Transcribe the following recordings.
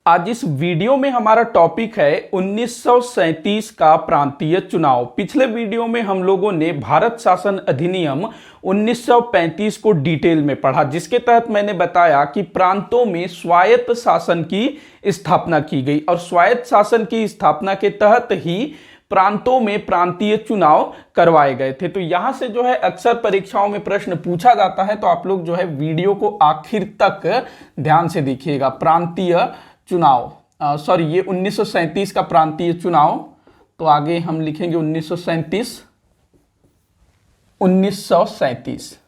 आज इस वीडियो में हमारा टॉपिक है 1937 का प्रांतीय चुनाव। पिछले वीडियो में हम लोगों ने भारत शासन अधिनियम 1935 को डिटेल में पढ़ा, जिसके तहत मैंने बताया कि प्रांतों में स्वायत्त शासन की स्थापना की गई और स्वायत्त शासन की स्थापना के तहत ही प्रांतों में प्रांतीय चुनाव करवाए गए थे। तो यहां से जो है अक्सर परीक्षाओं में प्रश्न पूछा जाता है, तो आप लोग जो है वीडियो को आखिर तक ध्यान से देखिएगा। प्रांतीय चुनाव ये 1937 का प्रांतीय चुनाव, तो आगे हम लिखेंगे 1937।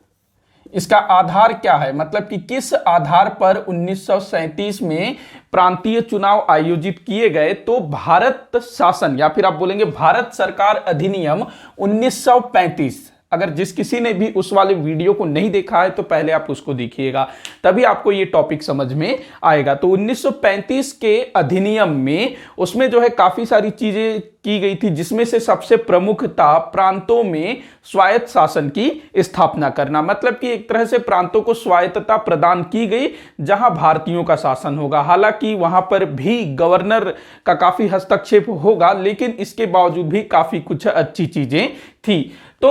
इसका आधार क्या है, मतलब कि किस आधार पर 1937 में प्रांतीय चुनाव आयोजित किए गए। तो भारत शासन या फिर आप बोलेंगे भारत सरकार अधिनियम 1935। अगर जिस किसी ने भी उस वाले वीडियो को नहीं देखा है तो पहले आप उसको देखिएगा, तभी आपको ये टॉपिक समझ में आएगा। तो 1935 के अधिनियम में उसमें जो है काफी सारी चीजें की गई थी, जिसमें से सबसे प्रमुख था प्रांतों में स्वायत्त शासन की स्थापना करना। मतलब कि एक तरह से प्रांतों को स्वायत्तता प्रदान की गई जहां भारतीयों का शासन होगा। हालांकि वहां पर भी गवर्नर का काफी हस्तक्षेप होगा, लेकिन इसके बावजूद भी काफी कुछ अच्छी चीजें थी। तो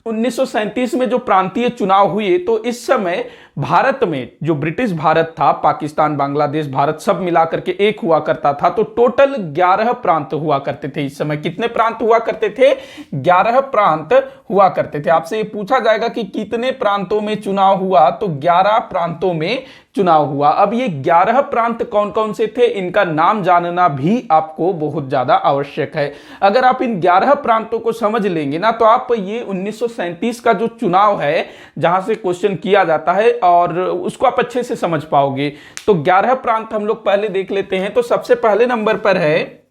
1937 में जो प्रांतीय चुनाव हुए, तो इस समय भारत में जो ब्रिटिश भारत था, पाकिस्तान, बांग्लादेश, भारत सब मिलाकर के एक हुआ करता था। तो टोटल 11 प्रांत हुआ करते थे। इस समय कितने प्रांत हुआ करते थे? 11 प्रांत हुआ करते थे। आपसे ये पूछा जाएगा कि कितने प्रांतों में चुनाव हुआ, तो 11 प्रांतों में चुनाव हुआ। अब ये 11 प्रांत कौन कौन से थे, इनका नाम जानना भी आपको बहुत ज्यादा आवश्यक है। अगर आप इन 11 प्रांतों को समझ लेंगे ना, तो आप ये 1937 का जो चुनाव है, जहां से क्वेश्चन किया जाता है, और उसको आप अच्छे से समझ पाओगे। तो 11 प्रांत हम लोग पहले देख लेते हैं। तो सबसे पहले नंबर पर है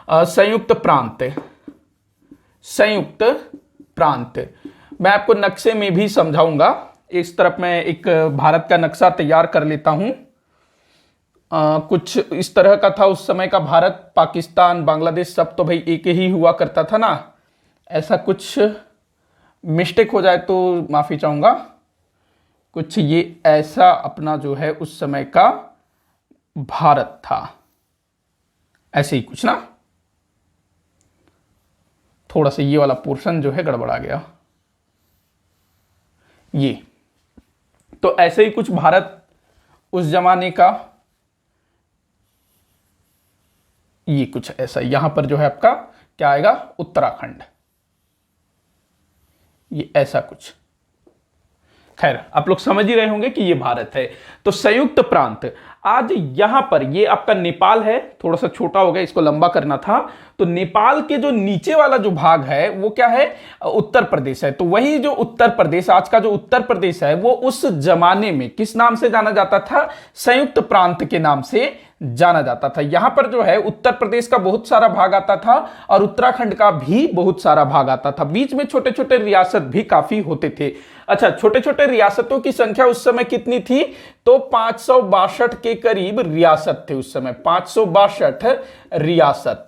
संयुक्त प्रांत। संयुक्त प्रांत मैं आपको नक्शे में भी समझाऊंगा। इस तरफ मैं एक भारत का नक्शा तैयार कर लेता हूं। कुछ इस तरह का था उस समय का भारत। पाकिस्तान, बांग्लादेश सब तो भाई एक ही हुआ करता था ना। ऐसा कुछ मिस्टेक हो जाए तो माफी चाहूंगा। कुछ ये ऐसा अपना जो है उस समय का भारत था, ऐसे ही कुछ ना। थोड़ा सा ये वाला पोर्शन जो है गड़बड़ा गया। ये तो ऐसे ही कुछ भारत उस जमाने का, ये कुछ ऐसा। यहां पर जो है आपका क्या आएगा? उत्तराखंड। ये ऐसा कुछ। खैर, आप लोग समझ ही रहे होंगे कि ये भारत है। तो संयुक्त प्रांत आज यहां पर ये आपका नेपाल है। थोड़ा सा छोटा हो गया, इसको लंबा करना था। तो नेपाल के जो नीचे वाला जो भाग है वो क्या है? उत्तर प्रदेश है। तो वही जो उत्तर प्रदेश, आज का जो उत्तर प्रदेश है, वो उस जमाने में किस नाम से जाना जाता था? संयुक्त प्रांत के नाम से जाना जाता था। यहां पर जो है उत्तर प्रदेश का बहुत सारा भाग आता था और उत्तराखंड का भी बहुत सारा भाग आता था। बीच में छोटे छोटे रियासत भी काफी होते थे। अच्छा, छोटे छोटे रियासतों की संख्या उस समय कितनी थी? तो 562 के करीब रियासत थे उस समय। 562 रियासत।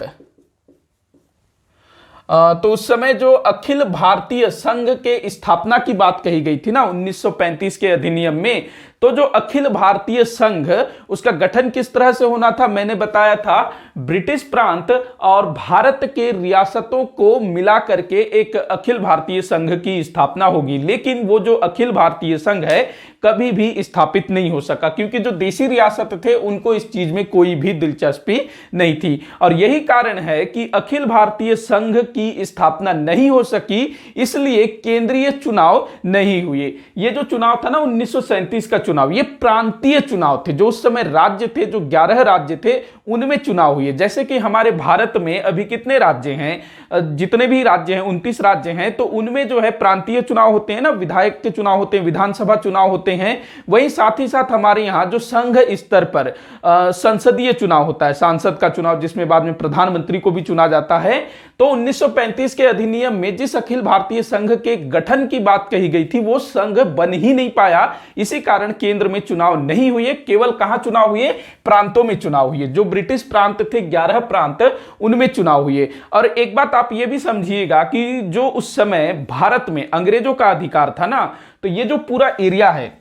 तो उस समय जो अखिल भारतीय संघ के स्थापना की बात कही गई थी ना 1935 के अधिनियम में, तो जो अखिल भारतीय संघ, उसका गठन किस तरह से होना था? मैंने बताया था ब्रिटिश प्रांत और भारत के रियासतों को मिला करके एक अखिल भारतीय संघ की स्थापना होगी। लेकिन वो जो अखिल भारतीय संघ है कभी भी स्थापित नहीं हो सका, क्योंकि जो देशी रियासत थे उनको इस चीज में कोई भी दिलचस्पी नहीं थी। और यही कारण है कि अखिल भारतीय संघ की स्थापना नहीं हो सकी, इसलिए केंद्रीय चुनाव नहीं हुए। ये जो चुनाव था ना 1937 का चुनाव, ये प्रांतीय चुनाव थे। जो उस समय राज्य थे, जो 11 राज्य थे, उनमें चुनाव हुए। जैसे कि हमारे भारत में अभी कितने राज्य हैं? जितने भी राज्य हैं, 29 राज्य हैं। तो उनमें जो है प्रांतीय चुनाव होते हैं ना, विधायक के चुनाव होते हैं, विधानसभा चुनाव होते हैं। वहीं साथ ही साथ हमारे यहाँ जो संघ स्तर पर संसदीय चुनाव होता है, सांसद का चुनाव, जिसमें बाद में प्रधानमंत्री को भी चुना जाता है। तो 1935 के अधिनियम में जिस अखिल भारतीय संघ के गठन की बात कही गई थी, वो संघ बन ही नहीं पाया। इसी कारण केंद्र में चुनाव नहीं हुए। केवल कहां चुनाव हुए? प्रांतों में चुनाव हुए। जो ब्रिटिश प्रांत थे 11 प्रांत, उनमें चुनाव हुए। और एक बात आप ये भी समझिएगा कि जो उस समय भारत में अंग्रेजों का अधिकार था ना, तो ये जो पूरा एरिया है,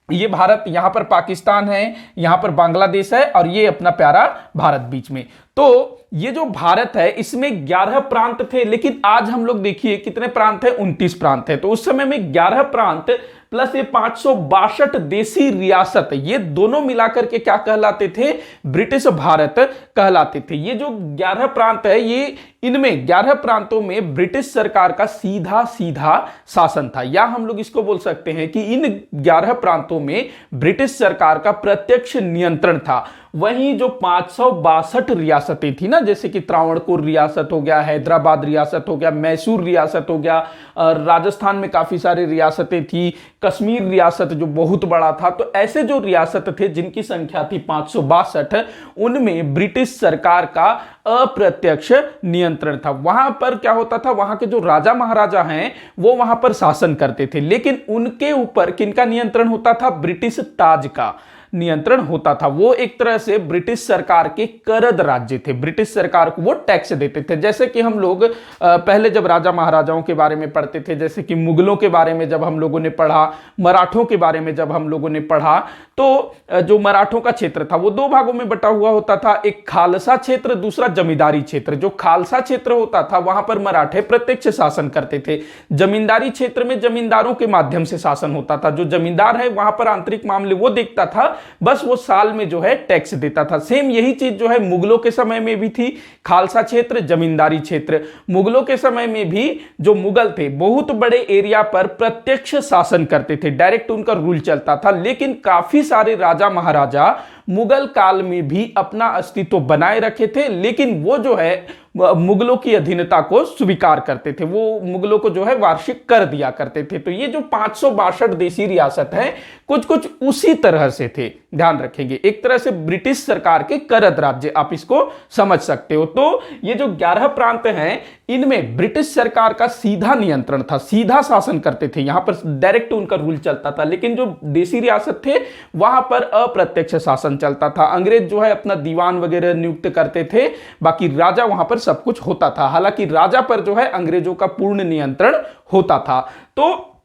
ये भारत, यहां पर पाकिस्तान है, यहां पर बांग्लादेश है और ये अपना प्यारा भारत बीच में। तो ये जो भारत है इसमें 11 प्रांत थे, लेकिन आज हम लोग देखिए कितने प्रांत है, 29 प्रांत है। तो उस समय में 11 प्रांत प्लस ये 562 देसी रियासत, ये दोनों मिलाकर के क्या कहलाते थे, ब्रिटिश भारत कहलाते थे। ये जो 11 प्रांत है, ये इनमें 11 प्रांतों में ब्रिटिश सरकार का सीधा सीधा शासन था, या हम लोग इसको बोल सकते हैं कि इन 11 प्रांतों में ब्रिटिश सरकार का प्रत्यक्ष नियंत्रण था। वहीं जो 562 रियासतें थी ना, जैसे कि त्रावणकोर रियासत हो गया, हैदराबाद रियासत हो गया, मैसूर रियासत हो गया, राजस्थान में काफी सारी रियासतें थी, कश्मीर रियासत जो बहुत बड़ा था। तो ऐसे जो रियासत थे जिनकी संख्या थी 562, उनमें ब्रिटिश सरकार का अप्रत्यक्ष नियंत्रण था। वहां पर क्या होता था, वहां के जो राजा महाराजा हैं वो वहां पर शासन करते थे, लेकिन उनके ऊपर किनका नियंत्रण होता था, ब्रिटिश ताज का नियंत्रण होता था। वो एक तरह से ब्रिटिश सरकार के करद राज्य थे, ब्रिटिश सरकार को वो टैक्स देते थे। जैसे कि हम लोग पहले जब राजा महाराजाओं के बारे में पढ़ते थे, जैसे कि मुगलों के बारे में जब हम लोगों ने पढ़ा, मराठों के बारे में जब हम लोगों ने पढ़ा, तो जो मराठों का क्षेत्र था वो दो भागों में बटा हुआ होता था, एक खालसा क्षेत्र, दूसरा जमींदारी क्षेत्र। जो खालसा क्षेत्र होता था वहां पर मराठे प्रत्यक्ष शासन करते थे, जमींदारी क्षेत्र में जमींदारों के माध्यम से शासन होता था। जो जमींदार है वहां पर आंतरिक मामले वो देखता था, बस वो साल में जो है टैक्स देता था। सेम यही चीज जो है मुगलों के समय में भी थी, खालसा क्षेत्र, जमींदारी क्षेत्र। मुगलों के समय में भी जो मुगल थे बहुत बड़े एरिया पर प्रत्यक्ष शासन करते थे, डायरेक्ट उनका रूल चलता था। लेकिन काफी सारे राजा महाराजा मुगल काल में भी अपना अस्तित्व बनाए रखे थे, लेकिन वो जो है मुगलों की अधीनता को स्वीकार करते थे, वो मुगलों को जो है वार्षिक कर दिया करते थे। तो ये जो 562 देसी रियासत है कुछ कुछ उसी तरह से थे, ध्यान रखेंगे, एक तरह से ब्रिटिश सरकार के करद राज्य, आप इसको समझ सकते हो। तो ये जो 11 प्रांत हैं इनमें ब्रिटिश सरकार का सीधा नियंत्रण था, सीधा शासन करते थे, यहां पर डायरेक्ट उनका रूल चलता था। लेकिन जो देसी रियासत थे वहां पर अप्रत्यक्ष शासन चलता था, अंग्रेज जो है अपना दीवान वगैरह नियुक्त करते थे, बाकी राजा वहां पर सब कुछ होता था। हालांकि राजा पर जो है अंग्रेजों का पूर्ण नियंत्रण होता था। तो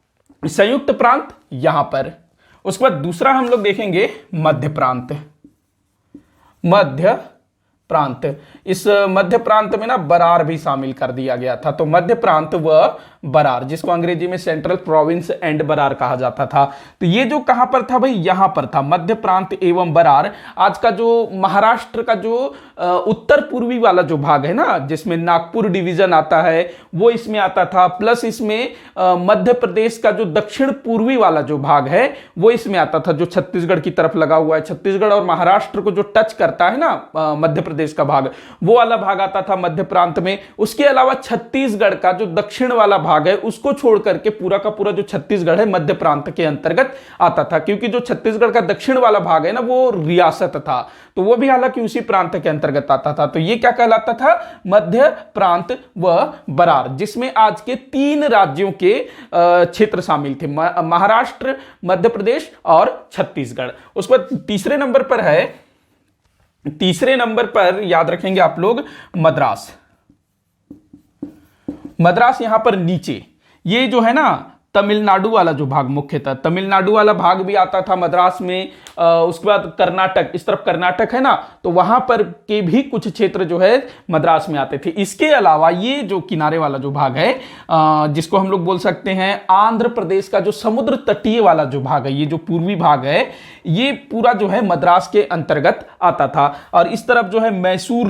संयुक्त प्रांत यहां पर। उसके बाद दूसरा हम लोग देखेंगे मध्य प्रांत। मध्य प्रांत, इस मध्य प्रांत में ना बरार भी शामिल कर दिया गया था। तो मध्य प्रांत व बरार, जिसको अंग्रेजी में सेंट्रल प्रोविंस एंड बरार कहा जाता था। तो ये जो कहां पर था भाई, यहां पर था, मध्य प्रांत एवं बरार। आज का जो महाराष्ट्र का जो उत्तर पूर्वी वाला जो भाग है ना, जिसमें नागपुर डिवीजन आता है, वो इसमें आता था। प्लस इसमें मध्य प्रदेश का जो दक्षिण पूर्वी वाला जो भाग है वो इसमें आता था, जो छत्तीसगढ़ की तरफ लगा हुआ है। छत्तीसगढ़ और महाराष्ट्र को जो टच करता है ना मध्य प्रदेश का भाग, वो वाला भाग आता था मध्य प्रांत में। उसके अलावा छत्तीसगढ़ का जो दक्षिण वाला भाग है उसको छोड़ करके पूरा का पूरा जो छत्तीसगढ़ है मध्य प्रांत के अंतर्गत आता था, क्योंकि जो छत्तीसगढ़ का दक्षिण वाला भाग है ना वो रियासत था, तो वो भी हालांकि उसी प्रांत के अंतर्गत आता था। तो ये क्या कहलाता था, मध्य प्रांत व बरार, जिसमें आज के 3 राज्यों के क्षेत्र शामिल थे, महाराष्ट्र, मध्य प्रदेश और छत्तीसगढ़। उसके बाद तीसरे नंबर पर याद रखेंगे आप लोग मद्रास। मद्रास यहां पर नीचे, ये जो है ना तमिलनाडु वाला जो भाग, मुख्यतः तमिलनाडु वाला भाग भी आता था मद्रास में। उसके बाद कर्नाटक, इस तरफ कर्नाटक है ना, तो वहां पर के भी कुछ क्षेत्र जो है मद्रास में आते थे। इसके अलावा ये जो किनारे वाला जो भाग है, जिसको हम लोग बोल सकते हैं आंध्र प्रदेश का जो समुद्र तटीय वाला जो भाग है, ये जो पूर्वी भाग है, ये पूरा जो है मद्रास के अंतर्गत आता था। और इस तरफ जो है मैसूर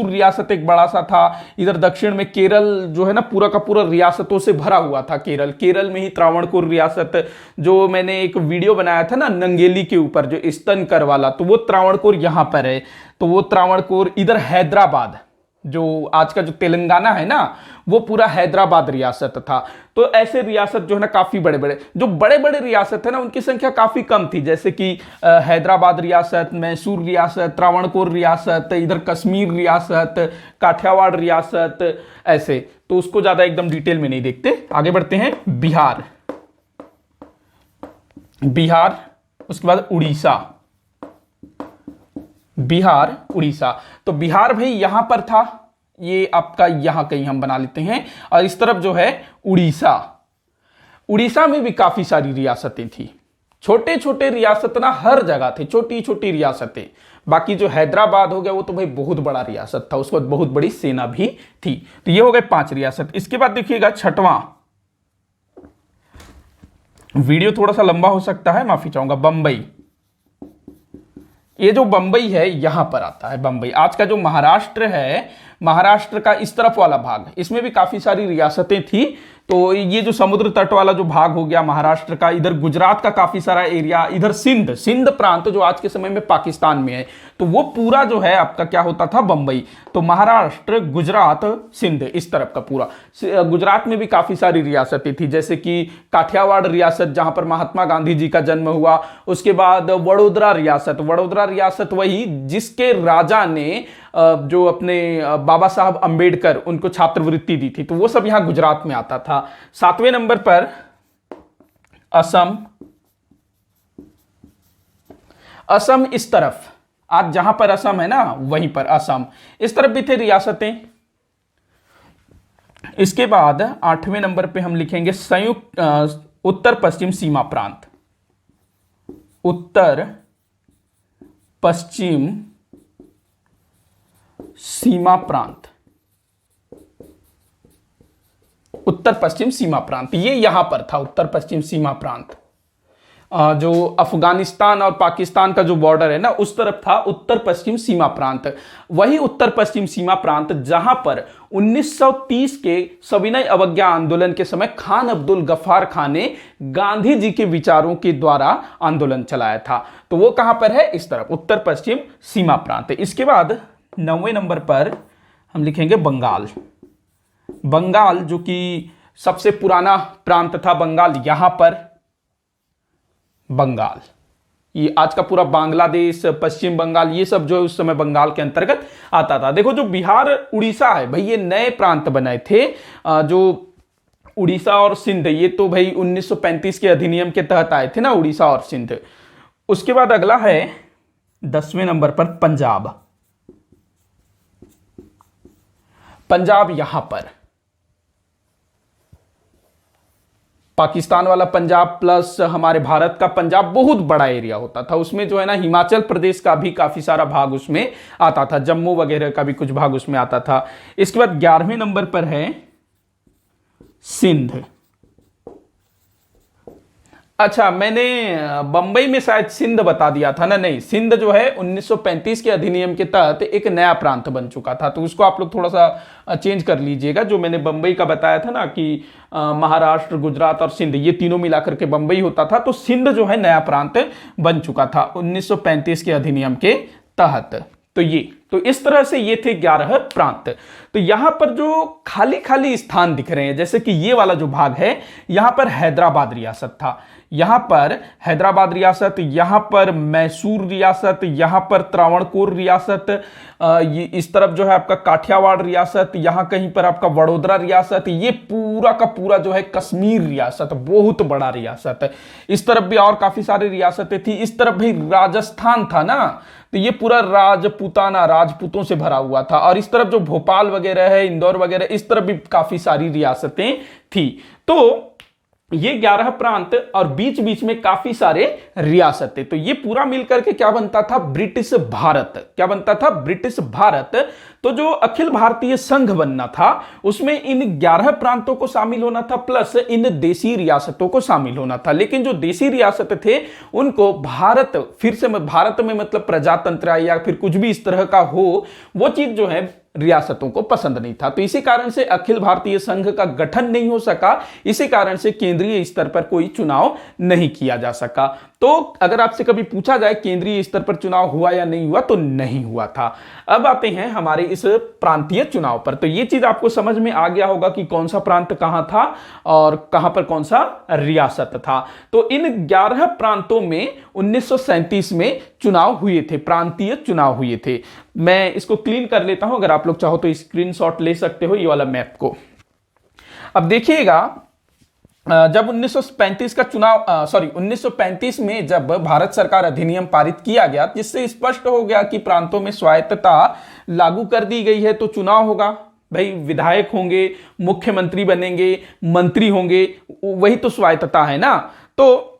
रियासत एक बड़ा सा था। इधर दक्षिण में केरल जो है ना पूरा का पूरा रियासतों से भरा हुआ था। केरल में ही त्रावणकोर रियासत, जो मैंने एक वीडियो बनाया था ना नंगेली के ऊपर, जो स्तनकर वाला, तो वो त्रावणकोर यहां पर है। तो वो त्रावणकोर, इधर हैदराबाद, जो आज का जो तेलंगाना है ना, वो पूरा हैदराबाद रियासत था। तो ऐसे रियासत जो है ना काफी बड़े बड़े रियासत है ना, उनकी संख्या काफी कम थी, जैसे कि हैदराबाद रियासत, मैसूर रियासत, त्रावणकोर रियासत, इधर कश्मीर रियासत, काठियावाड़ रियासत, ऐसे। तो उसको ज्यादा एकदम डिटेल में नहीं देखते, आगे बढ़ते हैं। बिहार, उसके बाद उड़ीसा। तो बिहार भाई यहां पर था, ये आपका यहां कहीं हम बना लेते हैं। और इस तरफ जो है उड़ीसा में भी काफी सारी रियासतें थी। छोटे छोटे रियासत ना हर जगह थे, छोटी छोटी रियासतें। बाकी जो हैदराबाद हो गया वो तो भाई बहुत बड़ा रियासत था, उसके बाद बहुत बड़ी सेना भी थी। तो ये हो गए 5 रियासत। इसके बाद देखिएगा छठवां, वीडियो थोड़ा सा लंबा हो सकता है, माफी चाहूंगा। बंबई, ये जो बंबई है यहां पर आता है बंबई। आज का जो महाराष्ट्र है, महाराष्ट्र का इस तरफ वाला भाग, इसमें भी काफी सारी रियासतें थी। तो ये जो समुद्र तट वाला जो भाग हो गया महाराष्ट्र का, इधर गुजरात का काफी सारा एरिया, इधर सिंध, सिंध प्रांत जो आज के समय में पाकिस्तान में है, तो वो पूरा जो है आपका क्या होता था, बंबई। तो महाराष्ट्र, गुजरात, सिंध, इस तरफ का पूरा। गुजरात में भी काफी सारी रियासतें थी, जैसे कि काठियावाड़ रियासत जहां पर महात्मा गांधी जी का जन्म हुआ। उसके बाद वडोदरा रियासत, वडोदरा रियासत वही जिसके राजा ने जो अपने बाबा साहब अंबेडकर, उनको छात्रवृत्ति दी थी, तो वो सब यहां गुजरात में आता था। 7वें नंबर पर असम, असम इस तरफ, आज जहां पर असम है ना वहीं पर असम, इस तरफ भी थे रियासतें। इसके बाद 8वें नंबर पे हम लिखेंगे संयुक्त उत्तर पश्चिम सीमा प्रांत, उत्तर पश्चिम सीमा प्रांत, उत्तर पश्चिम सीमा प्रांत, ये यहां पर था उत्तर पश्चिम सीमा प्रांत। जो अफगानिस्तान और पाकिस्तान का जो बॉर्डर है ना उस तरफ था उत्तर पश्चिम सीमा प्रांत। वही उत्तर पश्चिम सीमा प्रांत जहां पर 1930 के सविनय अवज्ञा आंदोलन के समय खान अब्दुल गफ्फार खान ने गांधी जी के विचारों के द्वारा आंदोलन चलाया था। तो वो कहां पर है, इस तरफ उत्तर पश्चिम सीमा प्रांत। इसके बाद 9वें नंबर पर हम लिखेंगे बंगाल। बंगाल जो कि सबसे पुराना प्रांत था बंगाल, यहां पर बंगाल, ये आज का पूरा बांग्लादेश, पश्चिम बंगाल, ये सब जो है उस समय बंगाल के अंतर्गत आता था। देखो जो बिहार उड़ीसा है भाई, ये नए प्रांत बने थे। जो उड़ीसा और सिंध, ये तो भाई 1935 के अधिनियम के तहत आए थे ना उड़ीसा और सिंध। उसके बाद अगला है 10वें नंबर पर पंजाब। पंजाब यहां पर पाकिस्तान वाला पंजाब प्लस हमारे भारत का पंजाब, बहुत बड़ा एरिया होता था। उसमें जो है ना हिमाचल प्रदेश का भी काफी सारा भाग उसमें आता था, जम्मू वगैरह का भी कुछ भाग उसमें आता था। इसके बाद 11वें नंबर पर है सिंध। अच्छा, मैंने बंबई में शायद सिंध बता दिया था ना, नहीं, सिंध जो है 1935 के अधिनियम के तहत एक नया प्रांत बन चुका था, तो उसको आप लोग थोड़ा सा चेंज कर लीजिएगा। जो मैंने बंबई का बताया था ना कि महाराष्ट्र, गुजरात और सिंध, ये तीनों मिलाकर के बंबई होता था, तो सिंध जो है नया प्रांत बन चुका था 1935 के अधिनियम के तहत। तो इस तरह से ये थे 11 प्रांत। तो यहां पर जो खाली खाली स्थान दिख रहे हैं, जैसे कि ये वाला जो भाग है, यहां पर हैदराबाद रियासत था, यहां पर हैदराबाद रियासत, यहां पर मैसूर रियासत, यहां पर त्रावणकोर रियासत, ये इस तरफ जो है आपका काठियावाड़ रियासत, यहां कहीं पर आपका वडोदरा रियासत, ये पूरा का पूरा जो है कश्मीर रियासत, बहुत बड़ा रियासत। इस तरफ भी और काफी सारी रियासतें थी। इस तरफ भी राजस्थान था ना, तो ये पूरा राजपूताना, राजपूतों से भरा हुआ था। और इस तरफ जो भोपाल वगैरह है, इंदौर वगैरह, इस तरफ भी काफी सारी रियासतें थी। तो ये 11 प्रांत और बीच बीच में काफी सारे रियासतें। तो ये पूरा मिलकर के क्या बनता था, ब्रिटिश भारत। क्या बनता था, ब्रिटिश भारत। तो जो अखिल भारतीय संघ बनना था उसमें इन 11 प्रांतों को शामिल होना था, प्लस इन देसी रियासतों को शामिल होना था। लेकिन जो देसी रियासत थे उनको भारत, फिर से भारत में मतलब प्रजातंत्र या फिर कुछ भी इस तरह का हो, वो चीज जो है रियासतों को पसंद नहीं था। तो इसी कारण से अखिल भारतीय संघ का गठन नहीं हो सका, इसी कारण से केंद्रीय स्तर पर कोई चुनाव नहीं किया जा सका। तो अगर आपसे कभी पूछा जाए केंद्रीय स्तर पर चुनाव हुआ या नहीं हुआ, तो नहीं हुआ था। अब आते हैं हमारे इस प्रांतीय चुनाव पर। तो ये चीज आपको समझ में आ गया होगा कि कौन सा प्रांत कहां था और कहां पर कौन सा रियासत था। तो इन 11 प्रांतों में 1937 में चुनाव हुए थे, प्रांतीय चुनाव हुए थे। मैं इसको क्लीन कर लेता हूं, अगर आप लोग चाहो तो स्क्रीनशॉट ले सकते हो ये वाला मैप को। अब देखिएगा, जब 1935 का चुनाव 1935 में जब भारत सरकार अधिनियम पारित किया गया, जिससे स्पष्ट हो गया कि प्रांतों में स्वायत्तता लागू कर दी गई है, तो चुनाव होगा भाई, विधायक होंगे, मुख्यमंत्री बनेंगे, मंत्री होंगे, वही तो स्वायत्तता है ना। तो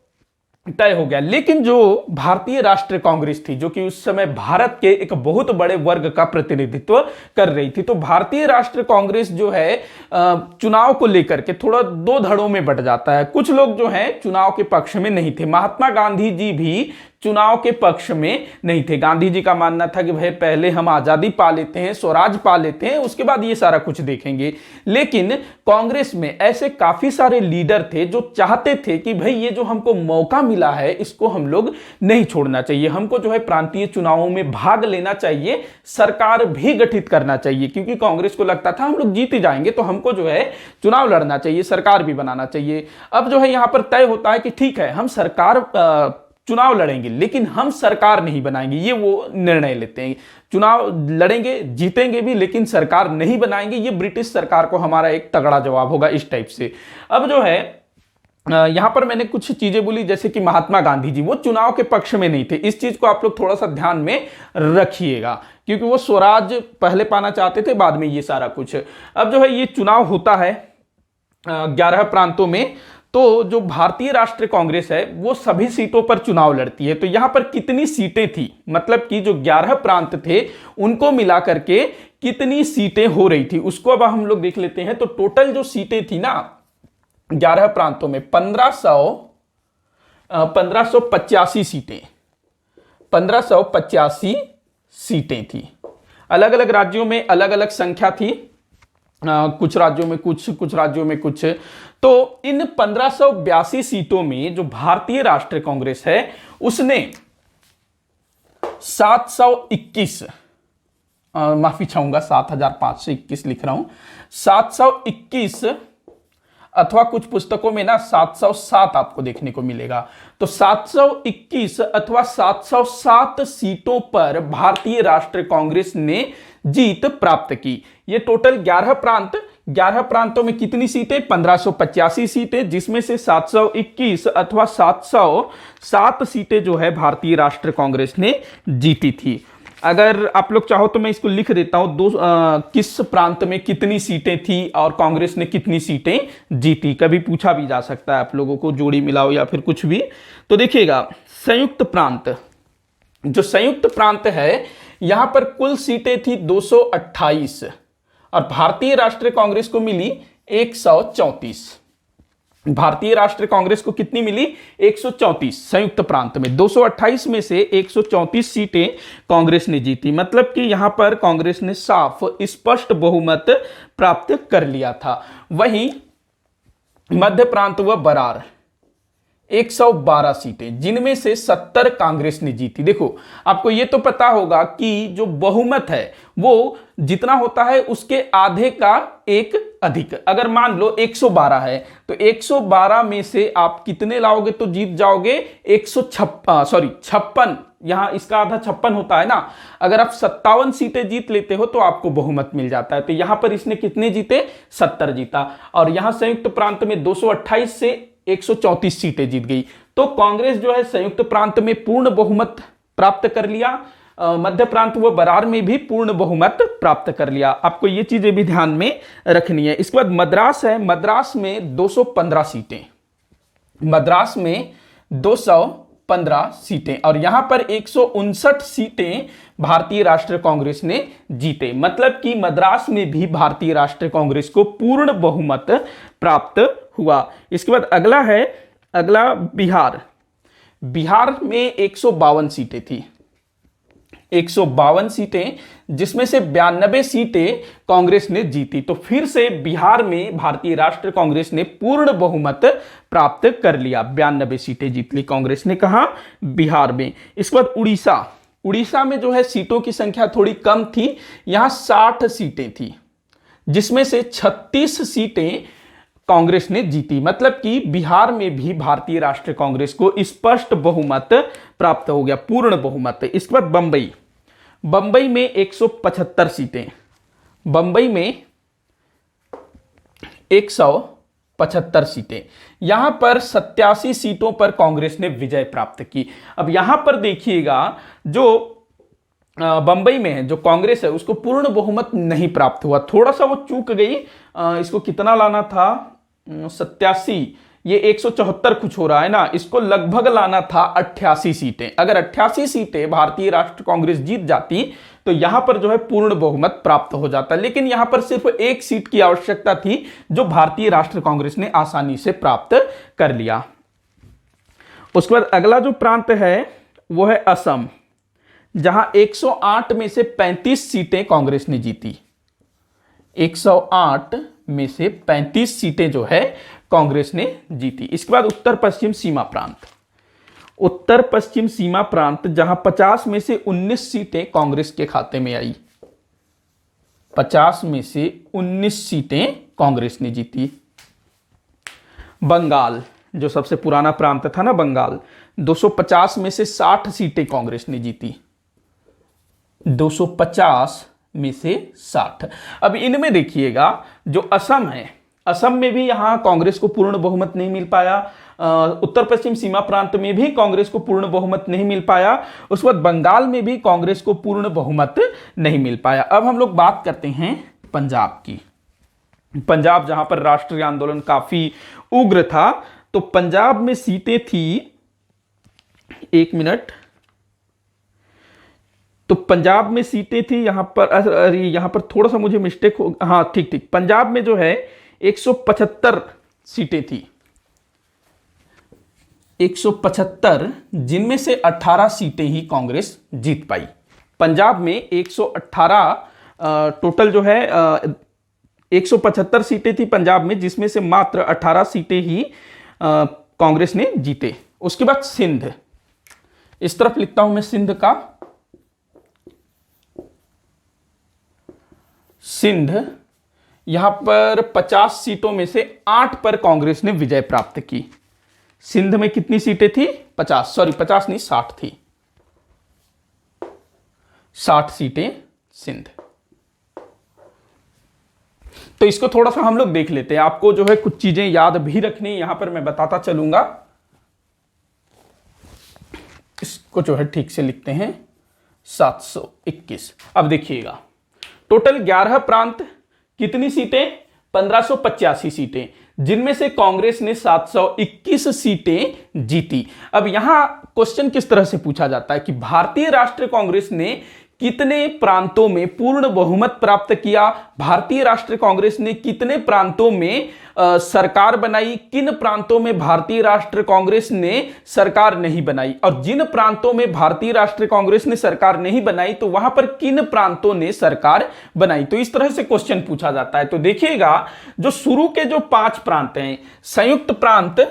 तय हो गया। लेकिन जो भारतीय राष्ट्रीय कांग्रेस थी, जो कि उस समय भारत के एक बहुत बड़े वर्ग का प्रतिनिधित्व कर रही थी, तो भारतीय राष्ट्रीय कांग्रेस जो है चुनाव को लेकर के थोड़ा दो धड़ों में बंट जाता है। कुछ लोग जो हैं चुनाव के पक्ष में नहीं थे। महात्मा गांधी जी भी चुनाव के पक्ष में नहीं थे। गांधी जी का मानना था कि भाई पहले हम आजादी पा लेते हैं, स्वराज पा लेते हैं, उसके बाद ये सारा कुछ देखेंगे। लेकिन कांग्रेस में ऐसे काफी सारे लीडर थे जो चाहते थे कि भाई ये जो हमको मौका मिला है इसको हम लोग नहीं छोड़ना चाहिए, हमको जो है प्रांतीय चुनावों में भाग लेना चाहिए, सरकार भी गठित करना चाहिए, क्योंकि कांग्रेस को लगता था हम लोग जीत ही जाएंगे तो हमको जो है चुनाव लड़ना चाहिए, सरकार भी बनाना चाहिए। अब जो है यहां पर तय होता है कि ठीक है हम सरकार चुनाव लड़ेंगे लेकिन हम सरकार नहीं बनाएंगे, ये वो निर्णय लेते हैं। चुनाव लड़ेंगे, जीतेंगे भी, लेकिन सरकार नहीं बनाएंगे, ये ब्रिटिश सरकार को हमारा एक तगड़ा जवाब होगा, इस टाइप से। अब जो है यहां पर मैंने कुछ चीजें बोली, जैसे कि महात्मा गांधी जी वो चुनाव के पक्ष में नहीं थे। इस चीज को आप लोग थोड़ा सा ध्यान में रखिएगा, क्योंकि वो स्वराज पहले पाना चाहते थे, बाद में ये सारा कुछ। अब जो है ये चुनाव होता है 11 प्रांतों में। तो जो भारतीय राष्ट्रीय कांग्रेस है वो सभी सीटों पर चुनाव लड़ती है। तो यहां पर कितनी सीटें थी, मतलब कि जो 11 प्रांत थे उनको मिला करके कितनी सीटें हो रही थी, उसको अब हम लोग देख लेते हैं। तो टोटल जो सीटें थी ना 11 प्रांतों में 1585 सीटें, 1585 सीटें थी। अलग अलग राज्यों में अलग अलग संख्या थी, कुछ राज्यों में कुछ राज्यों में कुछ। तो इन 1582 सीटों में जो भारतीय राष्ट्रीय कांग्रेस है उसने 721, माफी चाहूंगा 7521 लिख रहा हूं, 721, अथवा कुछ पुस्तकों में ना 707 आपको देखने को मिलेगा। तो 721 अथवा 707 सीटों पर भारतीय राष्ट्रीय कांग्रेस ने जीत प्राप्त की। ये टोटल 11 प्रांतों में कितनी सीटें, 1585 सीटें, जिसमें से 721 अथवा 707 सीटें जो है भारतीय राष्ट्रीय कांग्रेस ने जीती थी। अगर आप लोग चाहो तो मैं इसको लिख देता हूं, किस प्रांत में कितनी सीटें थी और कांग्रेस ने कितनी सीटें जीती, कभी पूछा भी जा सकता है आप लोगों को, जोड़ी मिलाओ या फिर कुछ भी। तो देखिएगा संयुक्त प्रांत, जो संयुक्त प्रांत है यहां पर कुल सीटें थी 228 और भारतीय राष्ट्रीय कांग्रेस को मिली 134। भारतीय राष्ट्रीय कांग्रेस को कितनी मिली, 134 संयुक्त प्रांत में। 228 में से 134 सीटें कांग्रेस ने जीती, मतलब कि यहां पर कांग्रेस ने साफ स्पष्ट बहुमत प्राप्त कर लिया था। वहीं मध्य प्रांत व बरार 112 सीटें, जिनमें से 70 कांग्रेस ने जीती। देखो आपको ये तो पता होगा कि जो बहुमत है वो जितना होता है उसके आधे का एक अधिक। अगर मान लो 112 है तो 112 में से आप कितने लाओगे तो जीत जाओगे, 56, यहां इसका आधा 56 होता है ना। अगर आप 57 सीटें जीत लेते हो तो आपको बहुमत मिल जाता है। तो यहां पर इसने कितने जीते, 70 जीता। और यहां संयुक्त प्रांत में 228 से 134 सीटें जीत गई। तो कांग्रेस जो है संयुक्त प्रांत में पूर्ण बहुमत प्राप्त कर लिया, मध्य प्रांत व बरार में भी पूर्ण बहुमत प्राप्त कर लिया। आपको ये चीजें भी ध्यान में रखनी है। इसके बाद मद्रास है, मद्रास में 215 सीटें, मद्रास में 215 सीटें और यहां पर 159 सीटें भारतीय राष्ट्रीय कांग्रेस ने जीते। मतलब कि मद्रास में भी भारतीय राष्ट्रीय कांग्रेस को पूर्ण बहुमत प्राप्त हुआ। इसके बाद अगला बिहार, बिहार में 152 सीटें थी, 152 सीटें, जिसमें से 92 सीटें कांग्रेस ने जीती। तो फिर से बिहार में भारतीय राष्ट्रीय कांग्रेस ने पूर्ण बहुमत प्राप्त कर लिया, 92 सीटें जीत ली कांग्रेस ने। कहा, बिहार में। इसके बाद उड़ीसा, उड़ीसा में जो है सीटों की संख्या थोड़ी कम थी, यहां 60 सीटें थी, जिसमें से 36 सीटें कांग्रेस ने जीती। मतलब कि बिहार में भी भारतीय राष्ट्रीय कांग्रेस को स्पष्ट बहुमत प्राप्त हो गया, पूर्ण बहुमत। इसके बाद बंबई, बंबई में 175 सीटें, बंबई में 175 सीटें, यहां पर 87 सीटों पर कांग्रेस ने विजय प्राप्त की। अब यहां पर देखिएगा जो बंबई में है जो कांग्रेस है उसको पूर्ण बहुमत नहीं प्राप्त हुआ, थोड़ा सा वो चूक गई। इसको कितना लाना था, 87, ये 174 कुछ हो रहा है ना, इसको लगभग लाना था 88 सीटें। अगर 88 सीटें भारतीय राष्ट्रीय कांग्रेस जीत जाती तो यहां पर जो है पूर्ण बहुमत प्राप्त हो जाता, लेकिन यहां पर सिर्फ एक सीट की आवश्यकता थी जो भारतीय राष्ट्रीय कांग्रेस ने आसानी से प्राप्त कर लिया। उसके बाद अगला जो प्रांत है वो है असम, जहां 108 में से 35 सीटें कांग्रेस ने जीती। 108 में से 35 सीटें जो है कांग्रेस ने जीती। इसके बाद उत्तर पश्चिम सीमा प्रांत, उत्तर पश्चिम सीमा प्रांत जहां 50 में से 19 सीटें कांग्रेस के खाते में आई। 50 में से 19 सीटें कांग्रेस ने जीती। बंगाल, जो सबसे पुराना प्रांत था ना बंगाल, 250 में से 60 सीटें कांग्रेस ने जीती। 250 में से 60। अब इनमें देखिएगा जो असम है, असम में भी यहां कांग्रेस को पूर्ण बहुमत नहीं मिल पाया। उत्तर पश्चिम सीमा प्रांत में भी कांग्रेस को पूर्ण बहुमत नहीं मिल पाया। उस वक्त बंगाल में भी कांग्रेस को पूर्ण बहुमत नहीं मिल पाया। अब हम लोग बात करते हैं पंजाब की। पंजाब जहां पर राष्ट्रीय आंदोलन काफी उग्र था, तो पंजाब में सीटें थी, एक मिनट, तो पंजाब में सीटें थी यहां पर, अरे यहां पर थोड़ा सा मुझे मिस्टेक हो, हाँ ठीक ठीक, पंजाब में जो है 175 सीटें थी। 175, जिनमें से 18 सीटें ही कांग्रेस जीत पाई। पंजाब में 118 टोटल जो है 175 सीटें थी पंजाब में, जिसमें से मात्र 18 सीटें ही कांग्रेस ने जीते। उसके बाद सिंध, इस तरफ लिखता हूं मैं सिंध का, सिंध, यहां पर 50 सीटों में से 8 पर कांग्रेस ने विजय प्राप्त की। सिंध में कितनी सीटें थी? 50, सॉरी 50 नहीं 60 थी, 60 सीटें सिंध। तो इसको थोड़ा सा हम लोग देख लेते हैं, आपको जो है कुछ चीजें याद भी रखनी, यहां पर मैं बताता चलूंगा। इसको जो है ठीक से लिखते हैं 721। अब देखिएगा टोटल 11 प्रांत, कितनी सीटें? 1585 सीटें, जिनमें से कांग्रेस ने 721 सीटें जीती। अब यहां क्वेश्चन किस तरह से पूछा जाता है कि भारतीय राष्ट्रीय कांग्रेस ने कितने प्रांतों में पूर्ण बहुमत प्राप्त किया, भारतीय राष्ट्रीय कांग्रेस ने कितने प्रांतों में सरकार बनाई, किन प्रांतों में भारतीय राष्ट्रीय कांग्रेस ने सरकार नहीं बनाई, और जिन प्रांतों में भारतीय राष्ट्रीय कांग्रेस ने सरकार नहीं बनाई तो वहां पर किन प्रांतों ने सरकार बनाई। तो इस तरह से क्वेश्चन पूछा जाता है। तो देखिएगा जो शुरू के जो 5 प्रांत हैं, संयुक्त प्रांत,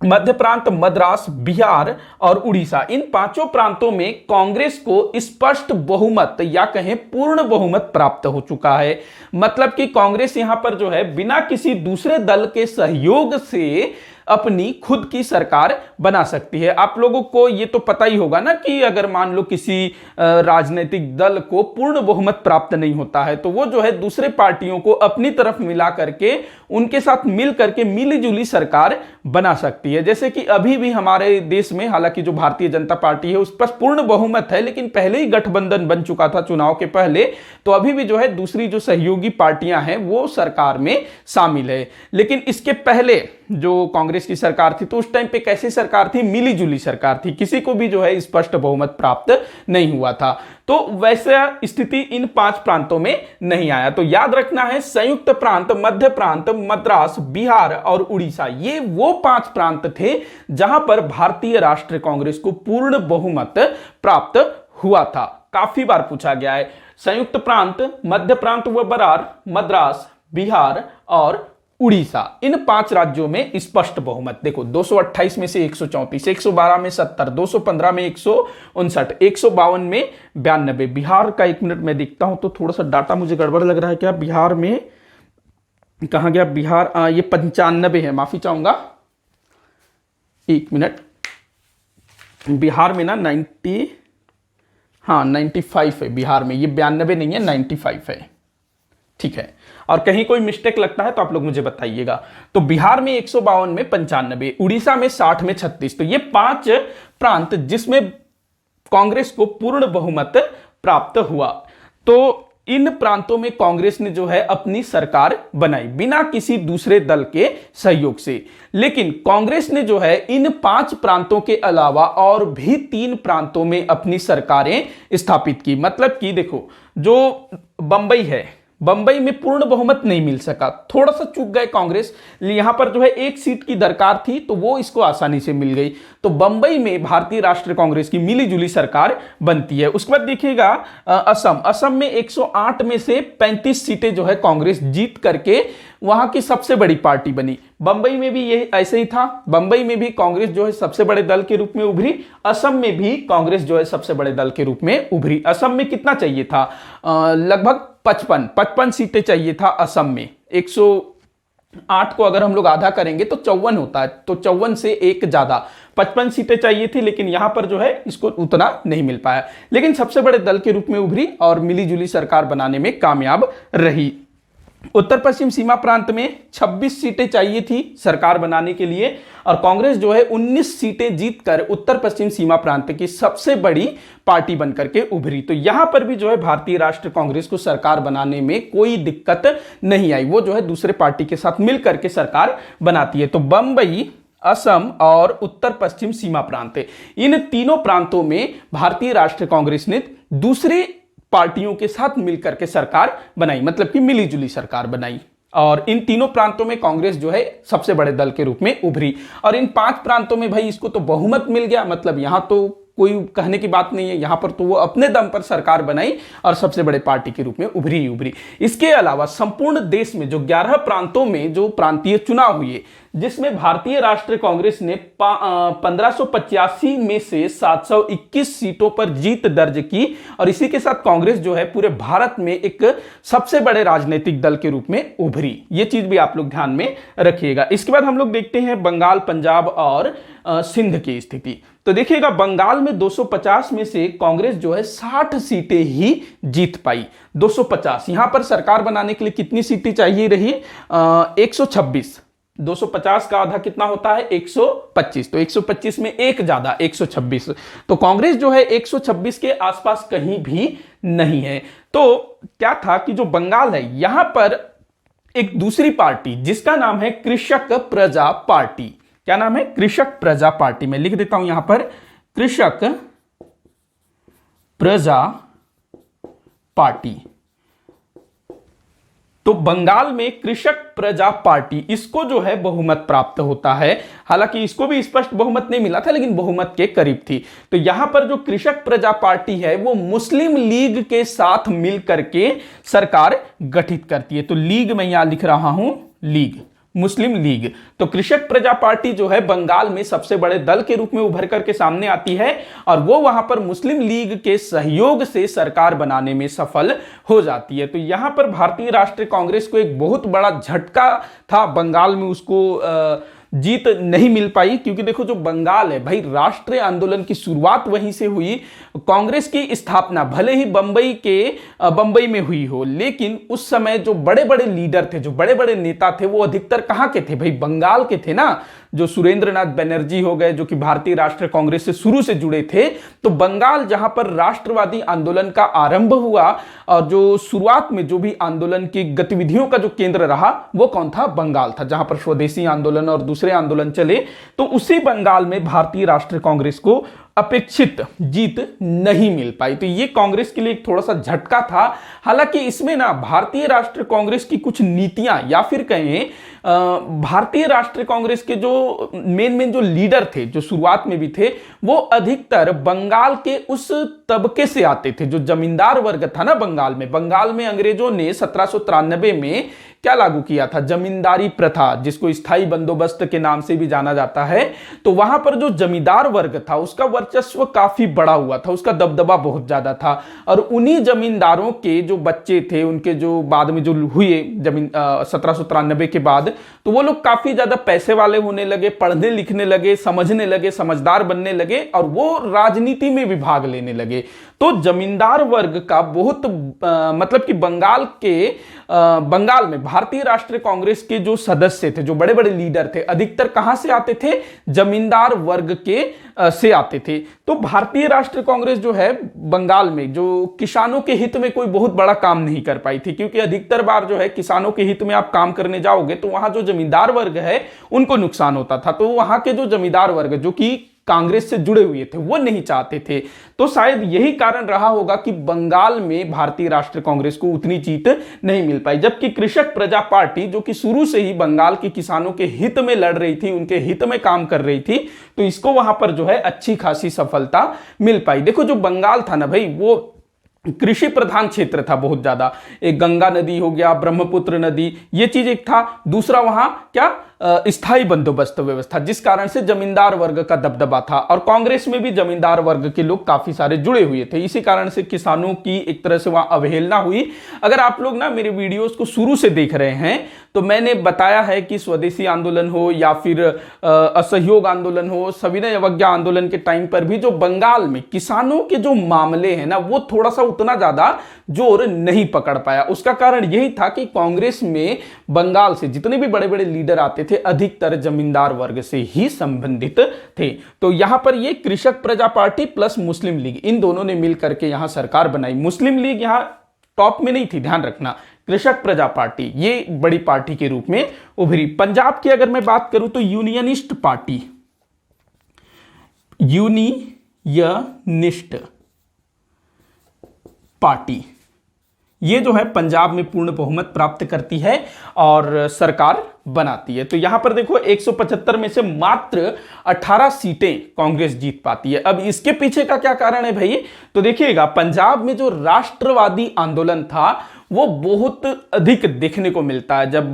मध्य प्रांत, मद्रास, बिहार और उड़ीसा, इन 5 प्रांतों में कांग्रेस को स्पष्ट बहुमत या कहें पूर्ण बहुमत प्राप्त हो चुका है। मतलब कि कांग्रेस यहां पर जो है बिना किसी दूसरे दल के सहयोग से अपनी खुद की सरकार बना सकती है। आप लोगों को ये तो पता ही होगा ना कि अगर मान लो किसी राजनीतिक दल को पूर्ण बहुमत प्राप्त नहीं होता है तो वो जो है दूसरे पार्टियों को अपनी तरफ मिला करके उनके साथ मिल करके मिलीजुली सरकार बना सकती है। जैसे कि अभी भी हमारे देश में, हालांकि जो भारतीय जनता पार्टी है उस पर पूर्ण बहुमत है, लेकिन पहले ही गठबंधन बन चुका था चुनाव के पहले, तो अभी भी जो है दूसरी जो सहयोगी पार्टियां हैं वो सरकार में शामिल है। लेकिन इसके पहले जो कांग्रेस की सरकार थी तो उस टाइम पे कैसी सरकार थी? मिलीजुली सरकार थी, किसी को भी जो है स्पष्ट बहुमत प्राप्त नहीं हुआ था। तो वैसा स्थिति इन 5 प्रांतों में नहीं आया। तो याद रखना है संयुक्त प्रांत, मध्य प्रांत, मद्रास, बिहार और उड़ीसा, ये वो 5 प्रांत थे जहां पर भारतीय राष्ट्रीय कांग्रेस को पूर्ण बहुमत प्राप्त हुआ था। काफी बार पूछा गया है। संयुक्त प्रांत, मध्य प्रांत व बरार, मद्रास, बिहार और उड़ीसा, इन 5 राज्यों में स्पष्ट बहुमत। देखो 228 में से 134, 112 में 70, 215 में 159, 152 में 92। बिहार का 1 मिनट मैं देखता हूं तो थोड़ा सा डाटा मुझे गड़बड़ लग रहा है। क्या बिहार में कहां गया? बिहार ये 95 है, माफी चाहूंगा, 1 मिनट। बिहार में ना 95 है बिहार में, ये 92 नहीं है, 95 है, ठीक है। और कहीं कोई मिस्टेक लगता है तो आप लोग मुझे बताइएगा। तो बिहार में 152 में 95, उड़ीसा में 60 में 36। तो ये 5 प्रांत जिसमें कांग्रेस को पूर्ण बहुमत प्राप्त हुआ। तो इन प्रांतों में कांग्रेस ने जो है अपनी सरकार बनाई बिना किसी दूसरे दल के सहयोग से। लेकिन कांग्रेस ने जो है इन 5 प्रांतों के अलावा और भी 3 प्रांतों में अपनी सरकारें स्थापित की। मतलब कि देखो, जो बंबई है, बंबई में पूर्ण बहुमत नहीं मिल सका, थोड़ा सा चूक गए कांग्रेस, यहां पर जो है 1 सीट की दरकार थी तो वो इसको आसानी से मिल गई। तो बंबई में भारतीय राष्ट्रीय कांग्रेस की मिलीजुली सरकार बनती है। उसके बाद देखिएगा असम में 108 में से 35 सीटें जो है कांग्रेस जीत करके वहां की सबसे बड़ी पार्टी बनी। बंबई में भी ये ऐसे ही था, बंबई में भी कांग्रेस जो है सबसे बड़े दल के रूप में उभरी, असम में भी कांग्रेस जो है सबसे बड़े दल के रूप में उभरी। असम में कितना चाहिए था, लगभग 55 सीटें चाहिए था असम में। 108 को अगर हम लोग आधा करेंगे तो 54 होता है, तो 54 से एक ज्यादा 55 सीटें चाहिए थी, लेकिन यहां पर जो है इसको उतना नहीं मिल पाया। लेकिन सबसे बड़े दल के रूप में उभरी और मिलीजुली सरकार बनाने में कामयाब रही। उत्तर पश्चिम सीमा प्रांत में 26 सीटें चाहिए थी सरकार बनाने के लिए और कांग्रेस जो है 19 सीटें जीतकर उत्तर पश्चिम सीमा प्रांत की सबसे बड़ी पार्टी बनकर के उभरी। तो यहां पर भी जो है भारतीय राष्ट्रीय कांग्रेस को सरकार बनाने में कोई दिक्कत नहीं आई, वो जो है दूसरे पार्टी के साथ मिलकर के सरकार बनाती है। तो बंबई, असम और उत्तर पश्चिम सीमा प्रांत, इन तीनों प्रांतों में भारतीय राष्ट्रीय कांग्रेस ने दूसरे पार्टियों के साथ मिलकर के सरकार बनाई, मतलब कि मिलीजुली सरकार बनाई। और इन तीनों प्रांतों में कांग्रेस जो है सबसे बड़े दल के रूप में उभरी। और इन 5 प्रांतों में भाई इसको तो बहुमत मिल गया, मतलब यहां तो कोई कहने की बात नहीं है, यहां पर तो वो अपने दम पर सरकार बनाई और सबसे बड़े पार्टी के रूप में उभरी ही उभरी। इसके अलावा संपूर्ण देश में जो 11 प्रांतों में जो प्रांतीय चुनाव हुए, जिसमें भारतीय राष्ट्रीय कांग्रेस ने 1585 में से 721 सीटों पर जीत दर्ज की और इसी के साथ कांग्रेस जो है पूरे भारत में एक सबसे बड़े राजनीतिक दल के रूप में उभरी। ये चीज भी आप लोग ध्यान में रखिएगा। इसके बाद हम लोग देखते हैं बंगाल, पंजाब और सिंध की स्थिति। तो देखिएगा, बंगाल में 250 में से कांग्रेस जो है 60 सीटें ही जीत पाई। 250, यहां पर सरकार बनाने के लिए कितनी सीटें चाहिए रही, 126। 250 का आधा कितना होता है, 125। तो 125 में एक ज्यादा, 126। तो कांग्रेस जो है 126 के आसपास कहीं भी नहीं है। तो क्या था कि जो बंगाल है, यहां पर एक दूसरी पार्टी जिसका नाम है कृषक प्रजा पार्टी। क्या नाम है, कृषक प्रजा पार्टी। मैं लिख देता हूं यहां पर, कृषक प्रजा पार्टी। तो बंगाल में कृषक प्रजा पार्टी, इसको जो है बहुमत प्राप्त होता है। हालांकि इसको भी स्पष्ट बहुमत नहीं मिला था, लेकिन बहुमत के करीब थी। तो यहां पर जो कृषक प्रजा पार्टी है वो मुस्लिम लीग के साथ मिलकर के सरकार गठित करती है। तो लीग मैं यहां लिख रहा हूं, लीग, मुस्लिम लीग। तो कृषक प्रजा पार्टी जो है बंगाल में सबसे बड़े दल के रूप में उभर करके सामने आती है और वो वहां पर मुस्लिम लीग के सहयोग से सरकार बनाने में सफल हो जाती है। तो यहां पर भारतीय राष्ट्रीय कांग्रेस को एक बहुत बड़ा झटका था, बंगाल में उसको जीत नहीं मिल पाई, क्योंकि देखो जो बंगाल है भाई, राष्ट्रीय आंदोलन की शुरुआत वहीं से हुई। कांग्रेस की स्थापना भले ही बंबई में हुई हो, लेकिन उस समय जो बड़े बड़े लीडर थे, जो बड़े बड़े नेता थे, वो अधिकतर कहां के थे भाई, बंगाल के थे ना। जो सुरेंद्रनाथ बनर्जी हो गए, जो कि भारतीय राष्ट्रीय कांग्रेस से शुरू से जुड़े थे। तो बंगाल जहां पर राष्ट्रवादी आंदोलन का आरंभ हुआ और जो शुरुआत में जो भी आंदोलन की गतिविधियों का जो केंद्र रहा, वो कौन था, बंगाल था, जहां पर स्वदेशी आंदोलन और दूसरे आंदोलन चले। तो उसी बंगाल में भारतीय राष्ट्रीय कांग्रेस को अपेक्षित जीत नहीं मिल पाई। तो ये कांग्रेस के लिए एक थोड़ा सा झटका था। हालांकि इसमें ना भारतीय राष्ट्रीय कांग्रेस की कुछ नीतियां, या फिर कहें भारतीय राष्ट्रीय कांग्रेस के जो मेन जो लीडर थे, जो शुरुआत में भी थे, वो अधिकतर बंगाल के उस तबके से आते थे, जो जमींदार वर्ग था ना बंगाल में। बंगाल में अंग्रेजों ने 1793 में क्या लागू किया था, जमींदारी प्रथा, जिसको स्थायी बंदोबस्त के नाम से भी जाना जाता है। तो वहां पर जो जमींदार वर्ग था उसका वर्चस्व काफी बड़ा हुआ था, उसका दबदबा बहुत ज्यादा था। और उन्हीं जमींदारों के जो बच्चे थे, उनके जो बाद में जो हुए 1793 के बाद, तो वो लोग काफी ज्यादा पैसे वाले होने लगे, पढ़ने लिखने लगे, समझने लगे, समझदार बनने लगे और वो राजनीति में भी भाग लेने लगे। थे। तो जमींदार वर्ग का बहुत मतलब कि बंगाल में भारतीय राष्ट्रीय कांग्रेस के जो सदस्य थे, जो बड़े बड़े लीडर थे, अधिकतर कहां से आते थे? जमींदार वर्ग के से आते थे। तो भारतीय राष्ट्रीय कांग्रेस जो है बंगाल में जो किसानों के हित में कोई बहुत बड़ा काम नहीं कर पाई थी, क्योंकि अधिकतर बार जो है किसानों के हित में आप काम करने जाओगे तो वहां जो जमींदार वर्ग है उनको नुकसान होता था। तो वहां के जो जमींदार वर्ग जो कि कांग्रेस से जुड़े हुए थे वो नहीं चाहते थे। तो शायद यही कारण रहा होगा कि बंगाल में भारतीय राष्ट्रीय कांग्रेस को उतनी जीत नहीं मिल पाई। जबकि कृषक प्रजा पार्टी जो कि शुरू से ही बंगाल के किसानों के हित में लड़ रही थी, उनके हित में काम कर रही थी, तो इसको वहां पर जो है अच्छी खासी सफलता मिल पाई। देखो जो बंगाल था ना भाई, वो कृषि प्रधान क्षेत्र था बहुत ज्यादा। एक गंगा नदी हो गया, ब्रह्मपुत्र नदी, ये चीज एक था। दूसरा वहां क्या स्थायी बंदोबस्त व्यवस्था, जिस कारण से जमींदार वर्ग का दबदबा था। और कांग्रेस में भी जमींदार वर्ग के लोग काफी सारे जुड़े हुए थे, इसी कारण से किसानों की एक तरह से वहां अवहेलना हुई। अगर आप लोग ना मेरे वीडियोस को शुरू से देख रहे हैं तो मैंने बताया है कि स्वदेशी आंदोलन हो या फिर असहयोग आंदोलन हो, सविनय अवज्ञा आंदोलन के टाइम पर भी जो बंगाल में किसानों के जो मामले हैं ना, वो थोड़ा सा उतना ज्यादा जोर नहीं पकड़ पाया। उसका कारण यही था कि कांग्रेस में बंगाल से जितने भी बड़े बड़े लीडर आते थे अधिकतर जमींदार वर्ग से ही संबंधित थे। तो यहां पर ये कृषक प्रजा पार्टी प्लस मुस्लिम लीग, इन दोनों ने मिलकर के यहां सरकार बनाई। मुस्लिम लीग यहां टॉप में नहीं थी, ध्यान रखना। कृषक प्रजा पार्टी ये बड़ी पार्टी के रूप में उभरी। पंजाब की अगर मैं बात करूं तो यूनियनिस्ट पार्टी, यूनियनिस्ट पार्टी ये जो है पंजाब में पूर्ण बहुमत प्राप्त करती है और सरकार बनाती है। तो यहां पर देखो 175 में से मात्र 18 सीटें कांग्रेस जीत पाती है। अब इसके पीछे का क्या कारण है भाई? तो देखिएगा, पंजाब में जो राष्ट्रवादी आंदोलन था वो बहुत अधिक देखने को मिलता है। जब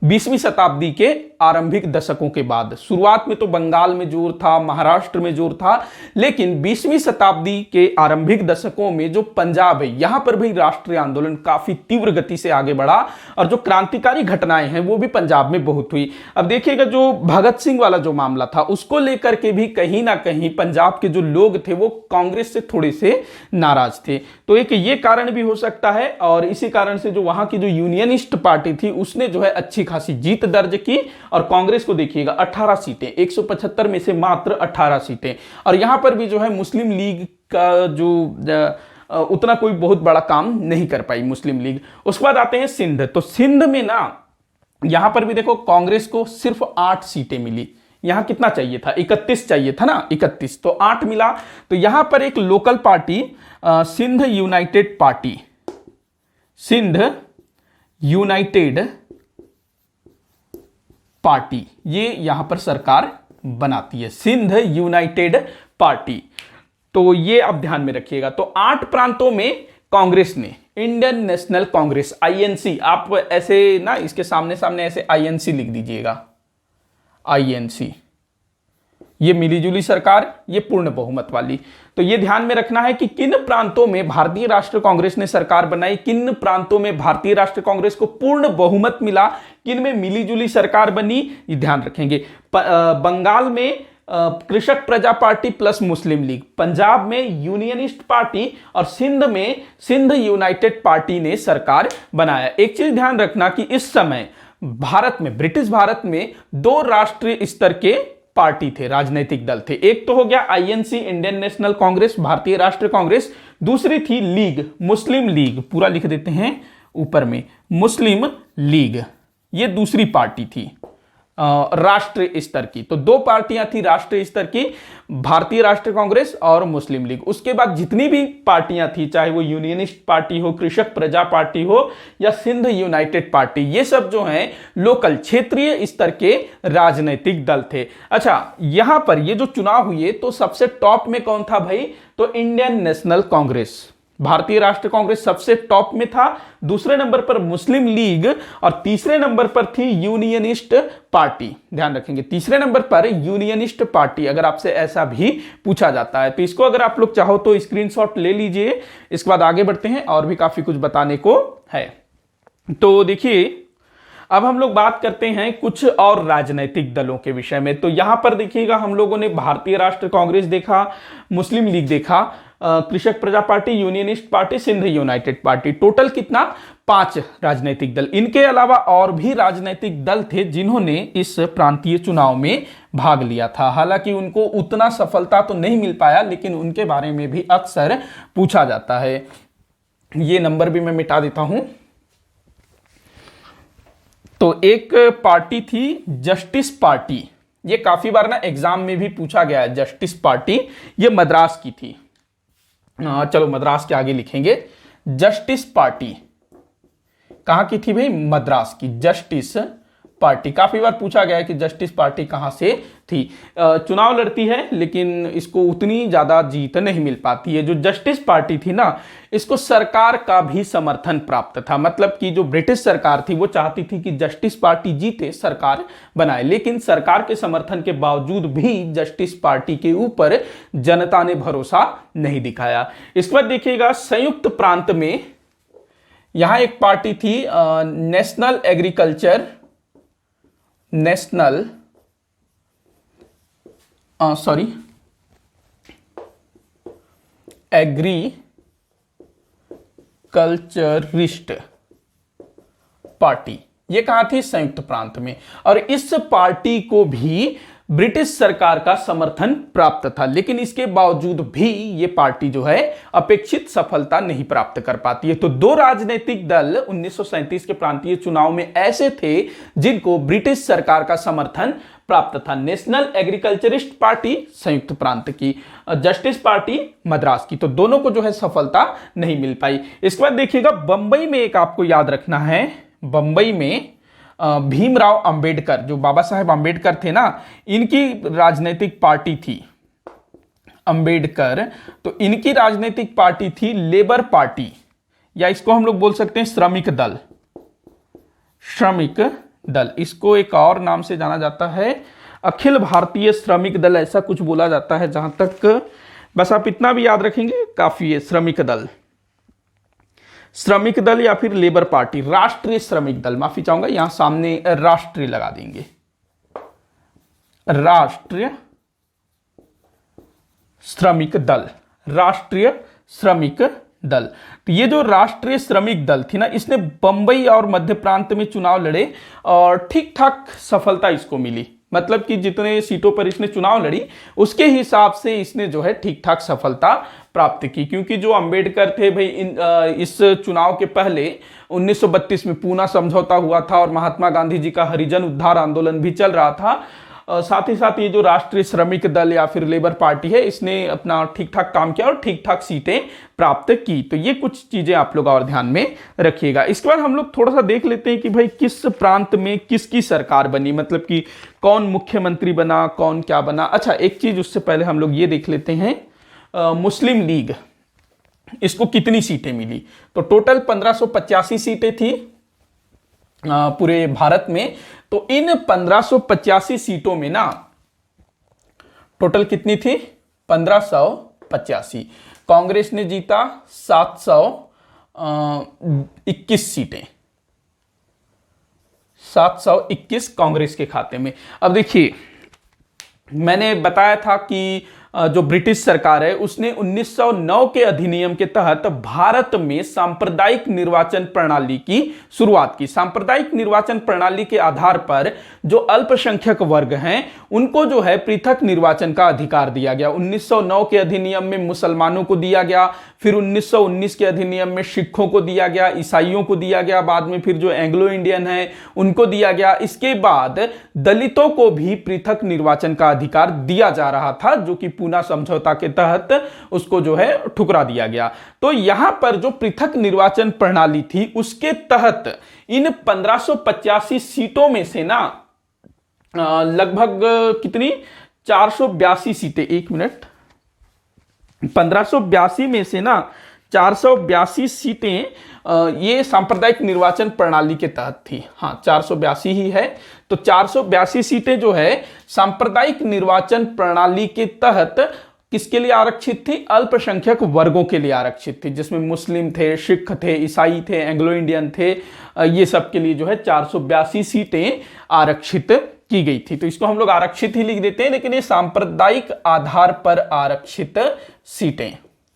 20वीं शताब्दी के आरंभिक दशकों के बाद, शुरुआत में तो बंगाल में जोर था, महाराष्ट्र में जोर था, लेकिन 20वीं शताब्दी के आरंभिक दशकों में जो पंजाब है यहां पर भी राष्ट्रीय आंदोलन काफी तीव्र गति से आगे बढ़ा और जो क्रांतिकारी घटनाएं हैं वो भी पंजाब में बहुत हुई। अब देखिएगा, जो भगत सिंह वाला जो मामला था उसको लेकर के भी कहीं ना कहीं पंजाब के जो लोग थे वो कांग्रेस से थोड़े से नाराज थे। तो एक ये कारण भी हो सकता है और इसी कारण से जो वहां की जो यूनियनिस्ट पार्टी थी उसने जो है अच्छी खासी जीत दर्ज की। और कांग्रेस को देखिएगा 18 सीटें, 175 में से मात्र 18 सीटें। और यहां पर भी जो है मुस्लिम लीग का जो उतना कोई बहुत बड़ा काम नहीं कर पाई मुस्लिम लीग। उसके बाद आते हैं सिंध। तो सिंध में ना यहां पर भी देखो कांग्रेस को सिर्फ 8 सीटें मिली। यहां कितना चाहिए था? 31 चाहिए था ना, 31, तो 8 मिला। तो यहां पर एक local party Sindh United Party, Sindh United Party, ये यहां पर सरकार बनाती है, सिंध यूनाइटेड पार्टी। तो ये आप ध्यान में रखिएगा। तो 8 प्रांतों में कांग्रेस ने, इंडियन नेशनल कांग्रेस आईएनसी, आप ऐसे ना इसके सामने सामने ऐसे आईएनसी लिख दीजिएगा, आईएनसी, ये मिलीजुली सरकार, ये पूर्ण बहुमत वाली। तो ये ध्यान में रखना है कि किन प्रांतों में भारतीय राष्ट्रीय कांग्रेस ने सरकार बनाई, किन प्रांतों में भारतीय राष्ट्रीय कांग्रेस को पूर्ण बहुमत मिला, किन में मिलीजुली सरकार बनी, ये ध्यान रखेंगे। बंगाल में कृषक प्रजा पार्टी प्लस मुस्लिम लीग, पंजाब में यूनियनिस्ट पार्टी और सिंध में सिंध यूनाइटेड पार्टी ने सरकार बनाया। एक चीज ध्यान रखना कि इस समय भारत में, ब्रिटिश भारत में 2 राष्ट्रीय स्तर के पार्टी थे, राजनीतिक दल थे। एक तो हो गया आईएनसी, इंडियन नेशनल कांग्रेस, भारतीय राष्ट्रीय कांग्रेस। दूसरी थी लीग, मुस्लिम लीग, पूरा लिख देते हैं ऊपर में, मुस्लिम लीग, ये दूसरी पार्टी थी राष्ट्रीय स्तर की। तो 2 पार्टियां थी राष्ट्रीय स्तर की, भारतीय राष्ट्रीय कांग्रेस और मुस्लिम लीग। उसके बाद जितनी भी पार्टियां थी, चाहे वो यूनियनिस्ट पार्टी हो, कृषक प्रजा पार्टी हो या सिंध यूनाइटेड पार्टी, ये सब जो हैं लोकल क्षेत्रीय स्तर के राजनीतिक दल थे। अच्छा, यहां पर ये जो चुनाव हुए तो सबसे टॉप में कौन था भाई? तो इंडियन नेशनल कांग्रेस, भारतीय राष्ट्रीय कांग्रेस सबसे टॉप में था। दूसरे नंबर पर मुस्लिम लीग और तीसरे नंबर पर थी यूनियनिस्ट पार्टी। ध्यान रखेंगे, तीसरे नंबर पर यूनियनिस्ट पार्टी, अगर आपसे ऐसा भी पूछा जाता है तो इसको अगर आप लोग चाहो तो स्क्रीनशॉट ले लीजिए। इसके बाद आगे बढ़ते हैं, और भी काफी कुछ बताने को है। तो देखिए, अब हम लोग बात करते हैं कुछ और राजनीतिक दलों के विषय में। तो यहां पर देखिएगा, हम लोगों ने भारतीय राष्ट्रीय कांग्रेस देखा, मुस्लिम लीग देखा, Krishak Praja Party, Unionist Party, Sindh United Party. Total कितना? 5 राजनीतिक दल। इनके अलावा और भी राजनीतिक दल थे जिन्होंने इस प्रांतीय चुनाव में भाग लिया था। हालांकि उनको उतना सफलता तो नहीं मिल पाया, लेकिन उनके बारे में भी अक्सर पूछा जाता है। ये नंबर भी मैं मिटा देता हूं। तो एक पार्टी थी जस्टिस पार्टी, ये काफी बार ना एग्जाम में भी पूछा गया है। जस्टिस पार्टी ये मद्रास की थी। चलो मद्रास के आगे लिखेंगे। जस्टिस पार्टी कहां की थी भाई? मद्रास की। जस्टिस पार्टी काफी बार पूछा गया है कि जस्टिस पार्टी कहां से थी। चुनाव लड़ती है लेकिन इसको उतनी ज्यादा जीत नहीं मिल पाती है। जो जस्टिस पार्टी थी ना, इसको सरकार का भी समर्थन प्राप्त था। मतलब कि जो ब्रिटिश सरकार थी वो चाहती थी कि जस्टिस पार्टी जीते, सरकार बनाए, लेकिन सरकार के समर्थन के बावजूद भी जस्टिस पार्टी के ऊपर जनता ने भरोसा नहीं दिखाया। इसके बाद देखिएगा, संयुक्त प्रांत में यहां एक पार्टी थी, नेशनल एग्रीकल्चरिस्ट पार्टी। ये कहां थी? संयुक्त प्रांत में। और इस पार्टी को भी ब्रिटिश सरकार का समर्थन प्राप्त था, लेकिन इसके बावजूद भी ये पार्टी जो है अपेक्षित सफलता नहीं प्राप्त कर पाती है। तो 2 राजनीतिक दल 1937 के प्रांतीय चुनाव में ऐसे थे जिनको ब्रिटिश सरकार का समर्थन प्राप्त था। नेशनल एग्रीकल्चरिस्ट पार्टी संयुक्त प्रांत की, जस्टिस पार्टी मद्रास की। तो दोनों को जो है सफलता नहीं मिल पाई। इसके बाद देखिएगा, बंबई में एक आपको याद रखना है, बंबई में भीमराव अंबेडकर, जो बाबा साहेब अंबेडकर थे ना, इनकी राजनीतिक पार्टी थी अंबेडकर। तो इनकी राजनीतिक पार्टी थी लेबर पार्टी, या इसको हम लोग बोल सकते हैं श्रमिक दल। श्रमिक दल, इसको एक और नाम से जाना जाता है, अखिल भारतीय श्रमिक दल, ऐसा कुछ बोला जाता है। जहां तक बस आप इतना भी याद रखेंगे काफी है। श्रमिक दल, श्रमिक दल या फिर लेबर पार्टी, राष्ट्रीय श्रमिक दल, माफी चाहूंगा, यहां सामने राष्ट्रीय लगा देंगे, राष्ट्रीय श्रमिक दल, राष्ट्रीय श्रमिक दल। तो ये जो राष्ट्रीय श्रमिक दल थी ना, इसने बंबई और मध्य प्रांत में चुनाव लड़े और ठीक ठाक सफलता इसको मिली। मतलब कि जितने सीटों पर इसने चुनाव लड़ी उसके हिसाब से इसने जो है ठीक ठाक सफलता प्राप्त की। क्योंकि जो अंबेडकर थे भाई, इस चुनाव के पहले 1932 में पूना समझौता हुआ था और महात्मा गांधी जी का हरिजन उद्धार आंदोलन भी चल रहा था। साथ ही साथ ये जो राष्ट्रीय श्रमिक दल या फिर लेबर पार्टी है, इसने अपना ठीक ठाक काम किया और ठीक ठाक सीटें प्राप्त की। तो ये कुछ चीजें आप लोग और ध्यान में रखिएगा। इसके बाद हम लोग थोड़ा सा देख लेते हैं कि भाई किस प्रांत में किसकी सरकार बनी, मतलब कि कौन मुख्यमंत्री बना, कौन क्या बना। अच्छा, एक चीज उससे पहले हम लोग ये देख लेते हैं, मुस्लिम लीग, इसको कितनी सीटें मिली। तो टोटल 1585 सीटें थी पूरे भारत में। तो इन 1585 सीटों में ना टोटल कितनी थी? 1585। कांग्रेस ने जीता 721 सीटें, 721 कांग्रेस के खाते में। अब देखिए, मैंने बताया था कि जो ब्रिटिश सरकार है उसने 1909 के अधिनियम के तहत भारत में सांप्रदायिक निर्वाचन प्रणाली की शुरुआत की। सांप्रदायिक निर्वाचन प्रणाली के आधार पर जो अल्पसंख्यक वर्ग हैं उनको जो है पृथक निर्वाचन का अधिकार दिया गया। 1909 के अधिनियम में मुसलमानों को दिया गया, फिर 1919 के अधिनियम में सिखों को दिया गया, ईसाइयों को दिया गया, बाद में फिर जो एंग्लो इंडियन है उनको दिया गया। इसके बाद दलितों को भी पृथक निर्वाचन का अधिकार दिया जा रहा था, जो कि पूना समझौता के तहत उसको जो है ठुकरा दिया गया। तो यहां पर जो पृथक निर्वाचन प्रणाली थी उसके तहत इन 1585 सीटों में से ना लगभग कितनी 482 सीटें, एक मिनट, 1582 में से ना 482 सीटें ये सांप्रदायिक निर्वाचन प्रणाली के तहत थी। हाँ, 482 ही है। तो 482 सीटें जो है सांप्रदायिक निर्वाचन प्रणाली के तहत किसके लिए आरक्षित थी? अल्पसंख्यक वर्गों के लिए आरक्षित थी, जिसमें मुस्लिम थे, सिख थे, ईसाई थे, एंग्लो इंडियन थे, ये सब के लिए जो है 482 सीटें आरक्षित की गई थी। तो इसको हम लोग आरक्षित ही लिख देते हैं, लेकिन ये सांप्रदायिक आधार पर आरक्षित सीटें,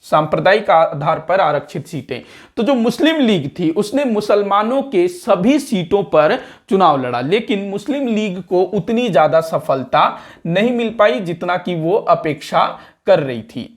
सांप्रदायिक आधार पर आरक्षित सीटें। तो जो मुस्लिम लीग थी उसने मुसलमानों के सभी सीटों पर चुनाव लड़ा, लेकिन मुस्लिम लीग को उतनी ज्यादा सफलता नहीं मिल पाई जितना कि वो अपेक्षा कर रही थी।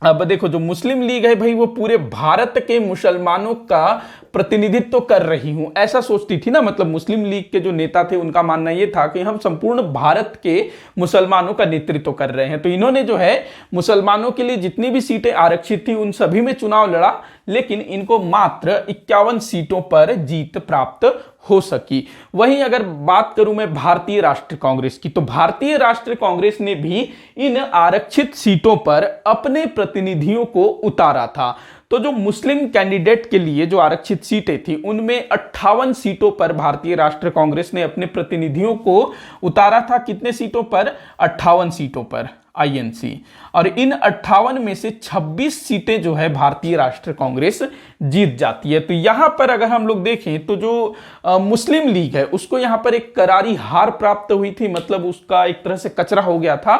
अब देखो, जो मुस्लिम लीग है भाई, वो पूरे भारत के मुसलमानों का प्रतिनिधित्व कर रही हूं, ऐसा सोचती थी ना। मतलब मुस्लिम लीग के जो नेता थे उनका मानना यह था कि हम संपूर्ण भारत के मुसलमानों का नेतृत्व कर रहे हैं। तो इन्होंने जो है मुसलमानों के लिए जितनी भी सीटें आरक्षित थी उन सभी में चुनाव लड़ा, लेकिन इनको मात्र 51 सीटों पर जीत प्राप्त हो सकी। वहीं अगर बात करूं मैं भारतीय राष्ट्रीय कांग्रेस की, तो भारतीय राष्ट्रीय कांग्रेस ने भी इन आरक्षित सीटों पर अपने प्रतिनिधियों को उतारा था। तो जो मुस्लिम कैंडिडेट के लिए जो आरक्षित सीटें थी उनमें 58 सीटों पर भारतीय राष्ट्रीय कांग्रेस ने अपने प्रतिनिधियों को उतारा था। कितने सीटों पर? 58 सीटों पर, आईएनसी। और इन 58 में से 26 सीटें जो है भारतीय राष्ट्रीय कांग्रेस जीत जाती है। तो यहां पर अगर हम लोग देखें तो जो मुस्लिम लीग है उसको यहां पर एक करारी हार प्राप्त हुई थी। मतलब उसका एक तरह से कचरा हो गया था,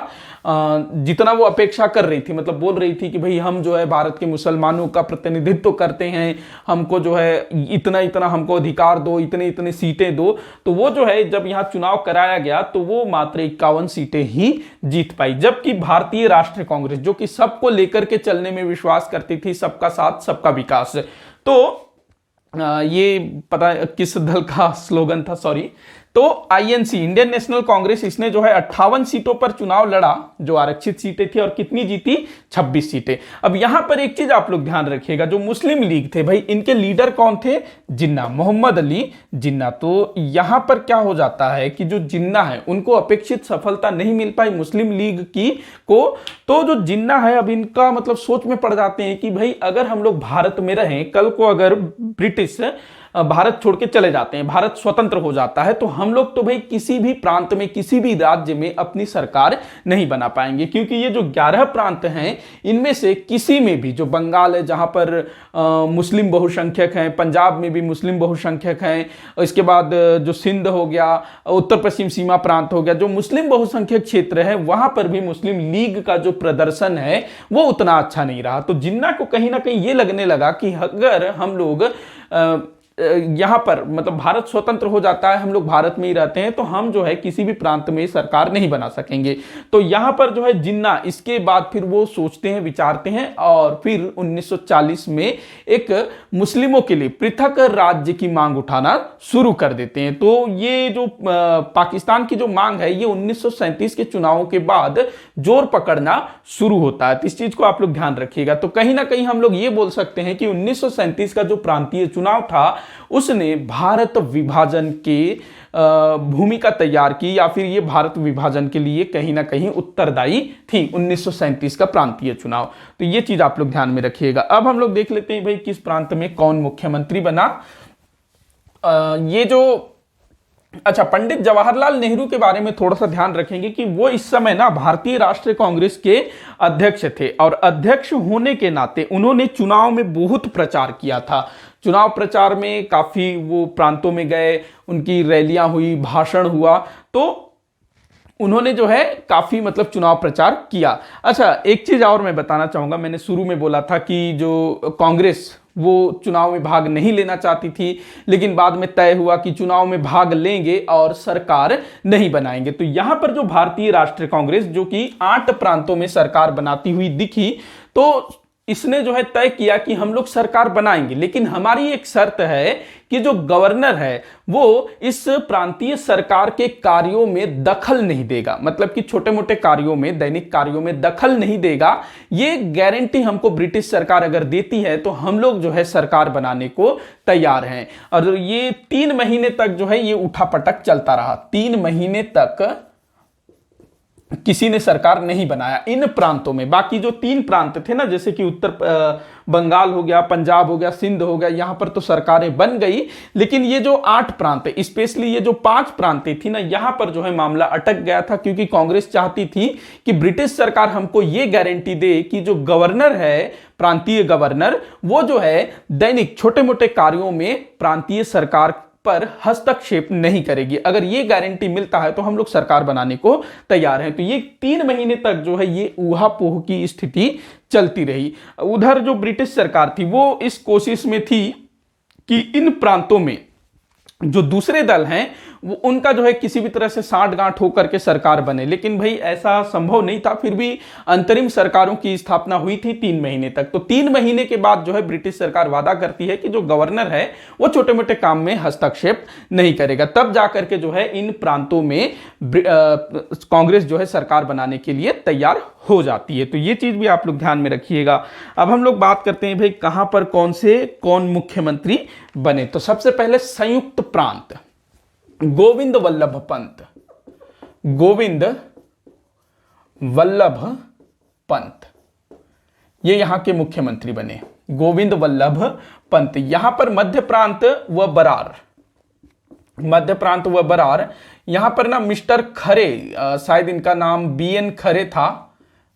जितना वो अपेक्षा कर रही थी। मतलब बोल रही थी कि भाई हम जो है भारत के मुसलमानों का प्रतिनिधित्व करते हैं, हमको जो है इतना इतना हमको अधिकार दो, इतने इतने सीटें दो। तो वो जो है जब यहां चुनाव कराया गया तो वो मात्र 51 सीटें ही जीत पाई। जबकि भारतीय राष्ट्रीय कांग्रेस, जो कि सबको लेकर के चलने में विश्वास करती थी, सबका साथ सबका विकास, तो ये पता किस दल का स्लोगन था, सॉरी, तो आईएनसी, इंडियन नेशनल कांग्रेस, इसने जो है 58 सीटों पर चुनाव लड़ा, जो आरक्षित सीटें थी, और कितनी जीती? 26 सीटें। अब यहां पर एक चीज आप लोग ध्यान रखिएगा, जो मुस्लिम लीग थे भाई, इनके लीडर कौन थे? जिन्ना, मोहम्मद अली जिन्ना। तो यहां पर क्या हो जाता है कि जो जिन्ना है उनको अपेक्षित सफलता नहीं मिल पाई मुस्लिम लीग की को। तो जो जिन्ना है अब इनका मतलब सोच में पड़ जाते हैं कि भाई अगर हम लोग भारत में रहें, कल को अगर ब्रिटिश भारत छोड़ के चले जाते हैं, भारत स्वतंत्र हो जाता है, तो हम लोग तो भाई किसी भी प्रांत में, किसी भी राज्य में अपनी सरकार नहीं बना पाएंगे। क्योंकि ये जो 11 प्रांत हैं इनमें से किसी में भी, जो बंगाल है जहां पर मुस्लिम बहुसंख्यक हैं, पंजाब में भी मुस्लिम बहुसंख्यक हैं, इसके बाद जो सिंध हो गया, उत्तर पश्चिम सीमा प्रांत हो गया, जो मुस्लिम बहुसंख्यक क्षेत्र है वहां पर भी मुस्लिम लीग का जो प्रदर्शन है वो उतना अच्छा नहीं रहा। तो जिन्ना को कहीं ना कहीं ये लगने लगा कि अगर हम लोग यहां पर मतलब भारत स्वतंत्र हो जाता है, हम लोग भारत में ही रहते हैं, तो हम जो है किसी भी प्रांत में सरकार नहीं बना सकेंगे। तो यहां पर जो है जिन्ना, इसके बाद फिर वो सोचते हैं, विचारते हैं, और फिर 1940 में एक मुस्लिमों के लिए पृथक राज्य की मांग उठाना शुरू कर देते हैं। तो ये जो पाकिस्तान की जो मांग है ये 1937 के चुनावों के बाद जोर पकड़ना शुरू होता है। तो इस चीज को आप लोग ध्यान रखिएगा। तो कहीं ना कहीं हम लोग ये बोल सकते हैं कि 1937 का जो प्रांतीय चुनाव था उसने भारत विभाजन की भूमिका तैयार की, या फिर ये भारत विभाजन के लिए कहीं ना कहीं उत्तरदायी थी 1937 का प्रांतीय चुनाव। तो ये चीज आप लोग ध्यान में रखिएगा। अब हम लोग देख लेते हैं भाई किस प्रांत में कौन मुख्यमंत्री बना। ये जो अच्छा, पंडित जवाहरलाल नेहरू के बारे में थोड़ा सा ध्यान रखेंगे कि वो इस समय ना भारतीय राष्ट्रीय कांग्रेस के अध्यक्ष थे, और अध्यक्ष होने के नाते उन्होंने चुनाव में बहुत प्रचार किया था। चुनाव प्रचार में काफी वो प्रांतों में गए, उनकी रैलियां हुई, भाषण हुआ, तो उन्होंने जो है काफी मतलब चुनाव प्रचार किया। अच्छा, एक चीज और मैं बताना चाहूंगा, मैंने शुरू में बोला था कि जो कांग्रेस वो चुनाव में भाग नहीं लेना चाहती थी, लेकिन बाद में तय हुआ कि चुनाव में भाग लेंगे और सरकार नहीं बनाएंगे। तो यहां पर जो भारतीय राष्ट्रीय कांग्रेस, जो कि 8 प्रांतों में सरकार बनाती हुई दिखी, तो इसने जो है तय किया कि हम लोग सरकार बनाएंगे, लेकिन हमारी एक शर्त है कि जो गवर्नर है वो इस प्रांतीय सरकार के कार्यों में दखल नहीं देगा। मतलब कि छोटे मोटे कार्यों में, दैनिक कार्यों में दखल नहीं देगा। ये गारंटी हमको ब्रिटिश सरकार अगर देती है तो हम लोग जो है सरकार बनाने को तैयार हैं। और ये 3 महीने तक जो है ये उठापटक चलता रहा। 3 महीने तक किसी ने सरकार नहीं बनाया इन प्रांतों में। बाकी जो 3 प्रांत थे ना, जैसे कि उत्तर बंगाल हो गया, पंजाब हो गया, सिंध हो गया, यहां पर तो सरकारें बन गई। लेकिन ये जो 8 प्रांत है, स्पेशली ये जो 5 प्रांतें थी ना, यहां पर जो है मामला अटक गया था, क्योंकि कांग्रेस चाहती थी कि ब्रिटिश सरकार हमको ये गारंटी दे कि जो गवर्नर है, प्रांतीय गवर्नर, वो जो है दैनिक छोटे मोटे कार्यों में प्रांतीय सरकार पर हस्तक्षेप नहीं करेगी। अगर ये गारंटी मिलता है तो हम लोग सरकार बनाने को तैयार हैं। तो ये 3 महीने तक जो है ये ऊहापोह की स्थिति चलती रही। उधर जो ब्रिटिश सरकार थी वो इस कोशिश में थी कि इन प्रांतों में जो दूसरे दल हैं वो उनका जो है किसी भी तरह से साठगांठ होकर के सरकार बने। लेकिन भाई ऐसा संभव नहीं था। फिर भी अंतरिम सरकारों की स्थापना हुई थी 3 महीने तक। तो 3 महीने के बाद जो है ब्रिटिश सरकार वादा करती है कि जो गवर्नर है वो छोटे मोटे काम में हस्तक्षेप नहीं करेगा। तब जाकर के जो है इन प्रांतों में कांग्रेस जो है सरकार बनाने के लिए तैयार हो जाती है। तो ये चीज भी आप लोग ध्यान में रखिएगा। अब हम लोग बात करते हैं भाई कहां पर कौन मुख्यमंत्री बने। तो सबसे पहले संयुक्त प्रांत, गोविंद वल्लभ पंत। गोविंद वल्लभ पंत ये यहां के मुख्यमंत्री बने, गोविंद वल्लभ पंत। यहां पर मध्य प्रांत व बरार, मध्य प्रांत व बरार, यहां पर ना मिस्टर खरे, शायद इनका नाम बीएन खरे था,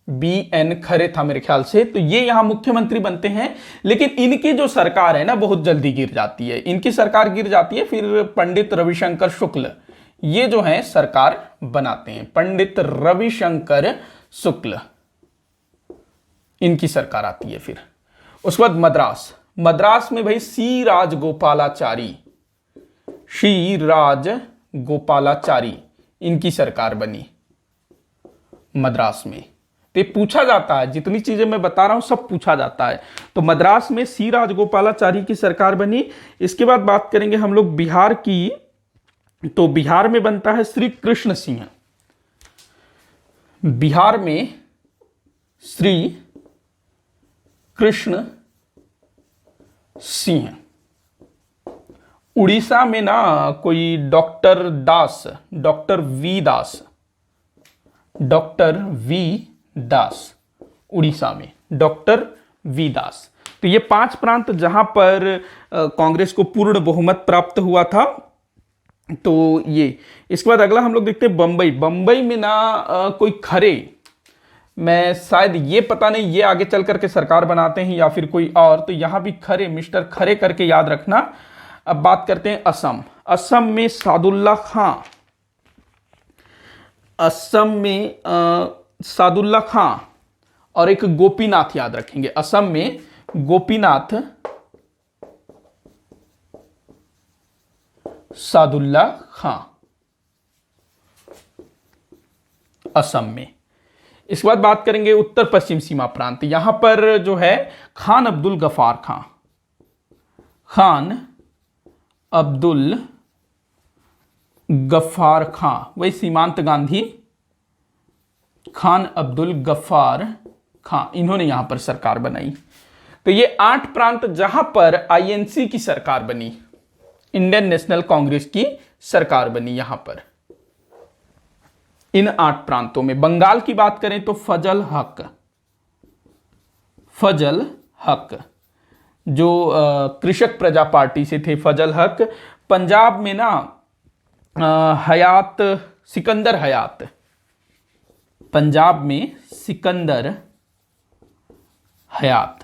बीएन खरे था मेरे ख्याल से। तो ये यहां मुख्यमंत्री बनते हैं। लेकिन इनकी जो सरकार है ना बहुत जल्दी गिर जाती है। इनकी सरकार गिर जाती है, फिर पंडित रविशंकर शुक्ल ये जो है सरकार बनाते हैं। पंडित रविशंकर शुक्ल इनकी सरकार आती है। फिर उसके बाद मद्रास, मद्रास में भाई सी राजगोपालाचारी, सी राजगोपालाचारी इनकी सरकार बनी मद्रास में। तो ये पूछा जाता है, जितनी चीजें मैं बता रहा हूं सब पूछा जाता है। तो मद्रास में सी राजगोपालाचारी की सरकार बनी। इसके बाद बात करेंगे हम लोग बिहार की। तो बिहार में बनता है श्री कृष्ण सिंह। बिहार में श्री कृष्ण सिंह। उड़ीसा में ना कोई डॉक्टर दास, डॉक्टर वी दास, डॉक्टर वी दास, उड़ीसा में डॉक्टर वी दास। तो ये 5 प्रांत जहां पर कांग्रेस को पूर्ण बहुमत प्राप्त हुआ था। तो ये इसके बाद अगला हम लोग देखते हैं बंबई। बंबई में ना कोई खरे, मैं शायद ये पता नहीं ये आगे चल करके सरकार बनाते हैं या फिर कोई और। तो यहां भी खरे, मिस्टर खरे करके याद रखना। अब बात करते हैं असम। असम में सादुल्ला खां, असम में सादुल्ला खां और एक गोपीनाथ याद रखेंगे। असम में गोपीनाथ सादुल्ला खां असम में। इसके बाद बात करेंगे उत्तर पश्चिम सीमा प्रांत। यहां पर जो है खान अब्दुल गफार खां, खान अब्दुल गफ्फार खां, वही सीमांत गांधी, खान अब्दुल गफ्फार खां, इन्होंने यहां पर सरकार बनाई। तो ये 8 प्रांत जहां पर आईएनसी की सरकार बनी, इंडियन नेशनल कांग्रेस की सरकार बनी यहां पर इन 8 प्रांतों में। बंगाल की बात करें तो फजल हक, फजल हक जो कृषक प्रजा पार्टी से थे, फजल हक। पंजाब में ना हयात, सिकंदर हयात, पंजाब में सिकंदर हयात,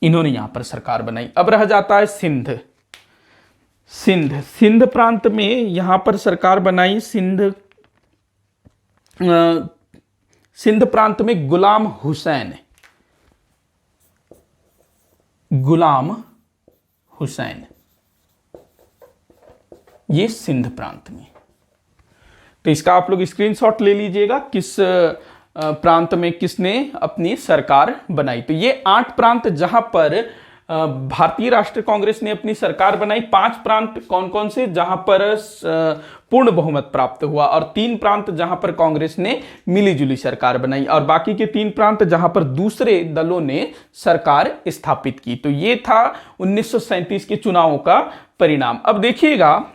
इन्होंने यहां पर सरकार बनाई। अब रह जाता है सिंध। सिंध, सिंध प्रांत में यहां पर सरकार बनाई। सिंध प्रांत में गुलाम हुसैन, गुलाम हुसैन, ये सिंध प्रांत में। तो इसका आप लोग स्क्रीनशॉट ले लीजिएगा, किस प्रांत में किसने अपनी सरकार बनाई। तो ये 8 प्रांत जहां पर भारतीय राष्ट्रीय कांग्रेस ने अपनी सरकार बनाई। 5 प्रांत कौन कौन से जहां पर पूर्ण बहुमत प्राप्त हुआ, और 3 प्रांत जहां पर कांग्रेस ने मिलीजुली सरकार बनाई, और बाकी के 3 प्रांत जहां पर दूसरे दलों ने सरकार स्थापित की। तो ये था 1937 के चुनावों का परिणाम। अब देखिएगा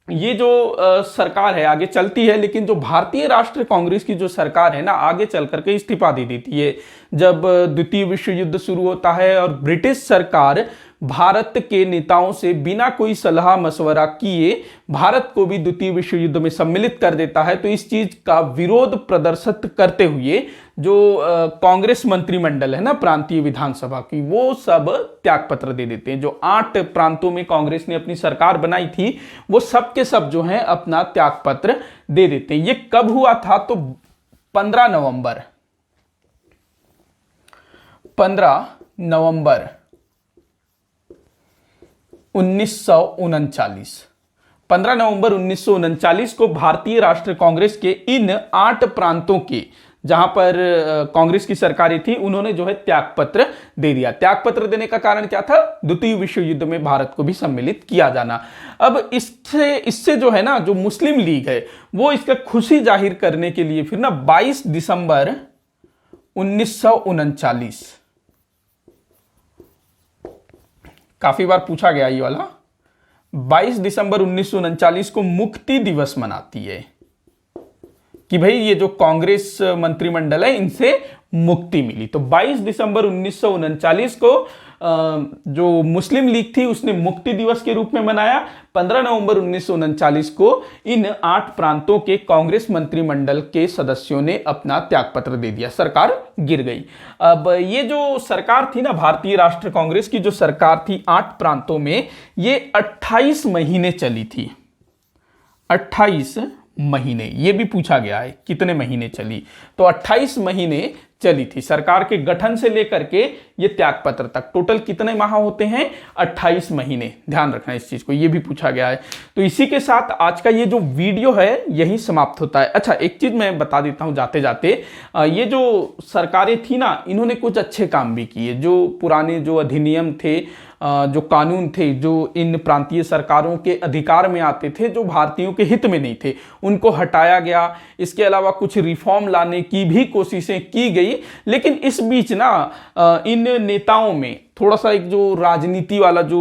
ये जो सरकार है आगे चलती है, लेकिन जो भारतीय राष्ट्रीय कांग्रेस की जो सरकार है ना, आगे चल करके इस्तीफा दे देती है जब द्वितीय विश्व युद्ध शुरू होता है और ब्रिटिश सरकार भारत के नेताओं से बिना कोई सलाह मशवरा किए भारत को भी द्वितीय विश्व युद्ध में सम्मिलित कर देता है। तो इस चीज का विरोध प्रदर्शित करते हुए जो कांग्रेस मंत्रिमंडल है ना प्रांतीय विधानसभा की, वो सब त्यागपत्र दे देते हैं। जो 8 प्रांतों में कांग्रेस ने अपनी सरकार बनाई थी, वो सब के सब जो है अपना त्यागपत्र दे देते हैं। ये कब हुआ था? तो 15 नवंबर 1939 15 नवंबर 1939 को भारतीय राष्ट्रीय कांग्रेस के इन 8 प्रांतों के जहां पर कांग्रेस की सरकारें थी, उन्होंने जो है त्यागपत्र दे दिया। त्यागपत्र देने का कारण क्या था? द्वितीय विश्व युद्ध में भारत को भी सम्मिलित किया जाना। अब इससे जो है ना, जो मुस्लिम लीग है वो इसका खुशी जाहिर करने के लिए फिर ना 22 दिसंबर 1939, काफी बार पूछा गया ये वाला, 22 दिसंबर 1939 को मुक्ति दिवस मनाती है कि भाई ये जो कांग्रेस मंत्रिमंडल है इनसे मुक्ति मिली। तो 22 दिसंबर 1939 को जो मुस्लिम लीग थी उसने मुक्ति दिवस के रूप में मनाया। 15 नवंबर 1939 को इन 8 प्रांतों के कांग्रेस मंत्रिमंडल के सदस्यों ने अपना त्यागपत्र दे दिया, सरकार गिर गई। अब ये जो सरकार थी ना भारतीय राष्ट्रीय कांग्रेस की, जो सरकार थी 8 प्रांतों में, ये 28 महीने चली थी। 28 महीने, ये भी पूछा गया है कितने महीने चली, तो 28 महीने चली थी। सरकार के गठन से लेकर के ये त्यागपत्र तक टोटल कितने माह होते हैं? 28 महीने। ध्यान रखना इस चीज को, ये भी पूछा गया है। तो इसी के साथ आज का ये जो वीडियो है यही समाप्त होता है। अच्छा, एक चीज मैं बता देता हूं जाते जाते, ये जो सरकारें थी ना, इन्होंने कुछ अच्छे काम भी किए। जो पुराने जो अधिनियम थे, जो कानून थे, जो इन प्रांतीय सरकारों के अधिकार में आते थे, जो भारतीयों के हित में नहीं थे, उनको हटाया गया। इसके अलावा कुछ रिफॉर्म लाने की भी कोशिशें की गई, लेकिन इस बीच ना इन नेताओं में थोड़ा सा एक जो राजनीति वाला जो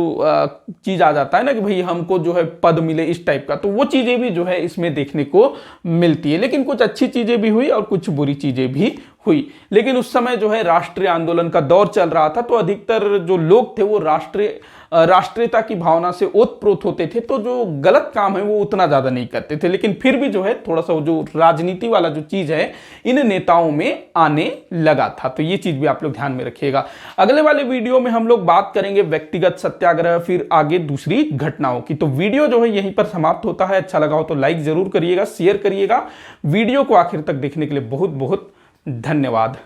चीज आ जाता है ना कि भाई हमको जो है पद मिले, इस टाइप का, तो वो चीजें भी जो है इसमें देखने को मिलती है। लेकिन कुछ अच्छी चीजें भी हुई और कुछ बुरी चीजें भी हुई। लेकिन उस समय जो है राष्ट्रीय आंदोलन का दौर चल रहा था, तो अधिकतर जो लोग थे वो राष्ट्रीयता की भावना से ओतप्रोत होते थे, तो जो गलत काम है वो उतना ज्यादा नहीं करते थे। लेकिन फिर भी जो है थोड़ा सा जो राजनीति वाला जो चीज है इन नेताओं में आने लगा था। तो ये चीज भी आप लोग ध्यान में रखिएगा। अगले वाले वीडियो में हम लोग बात करेंगे व्यक्तिगत सत्याग्रह, फिर आगे दूसरी घटनाओं की। तो वीडियो जो है यहीं पर समाप्त होता है। अच्छा लगा हो तो लाइक जरूर करिएगा, शेयर करिएगा। वीडियो को आखिर तक देखने के लिए बहुत बहुत धन्यवाद।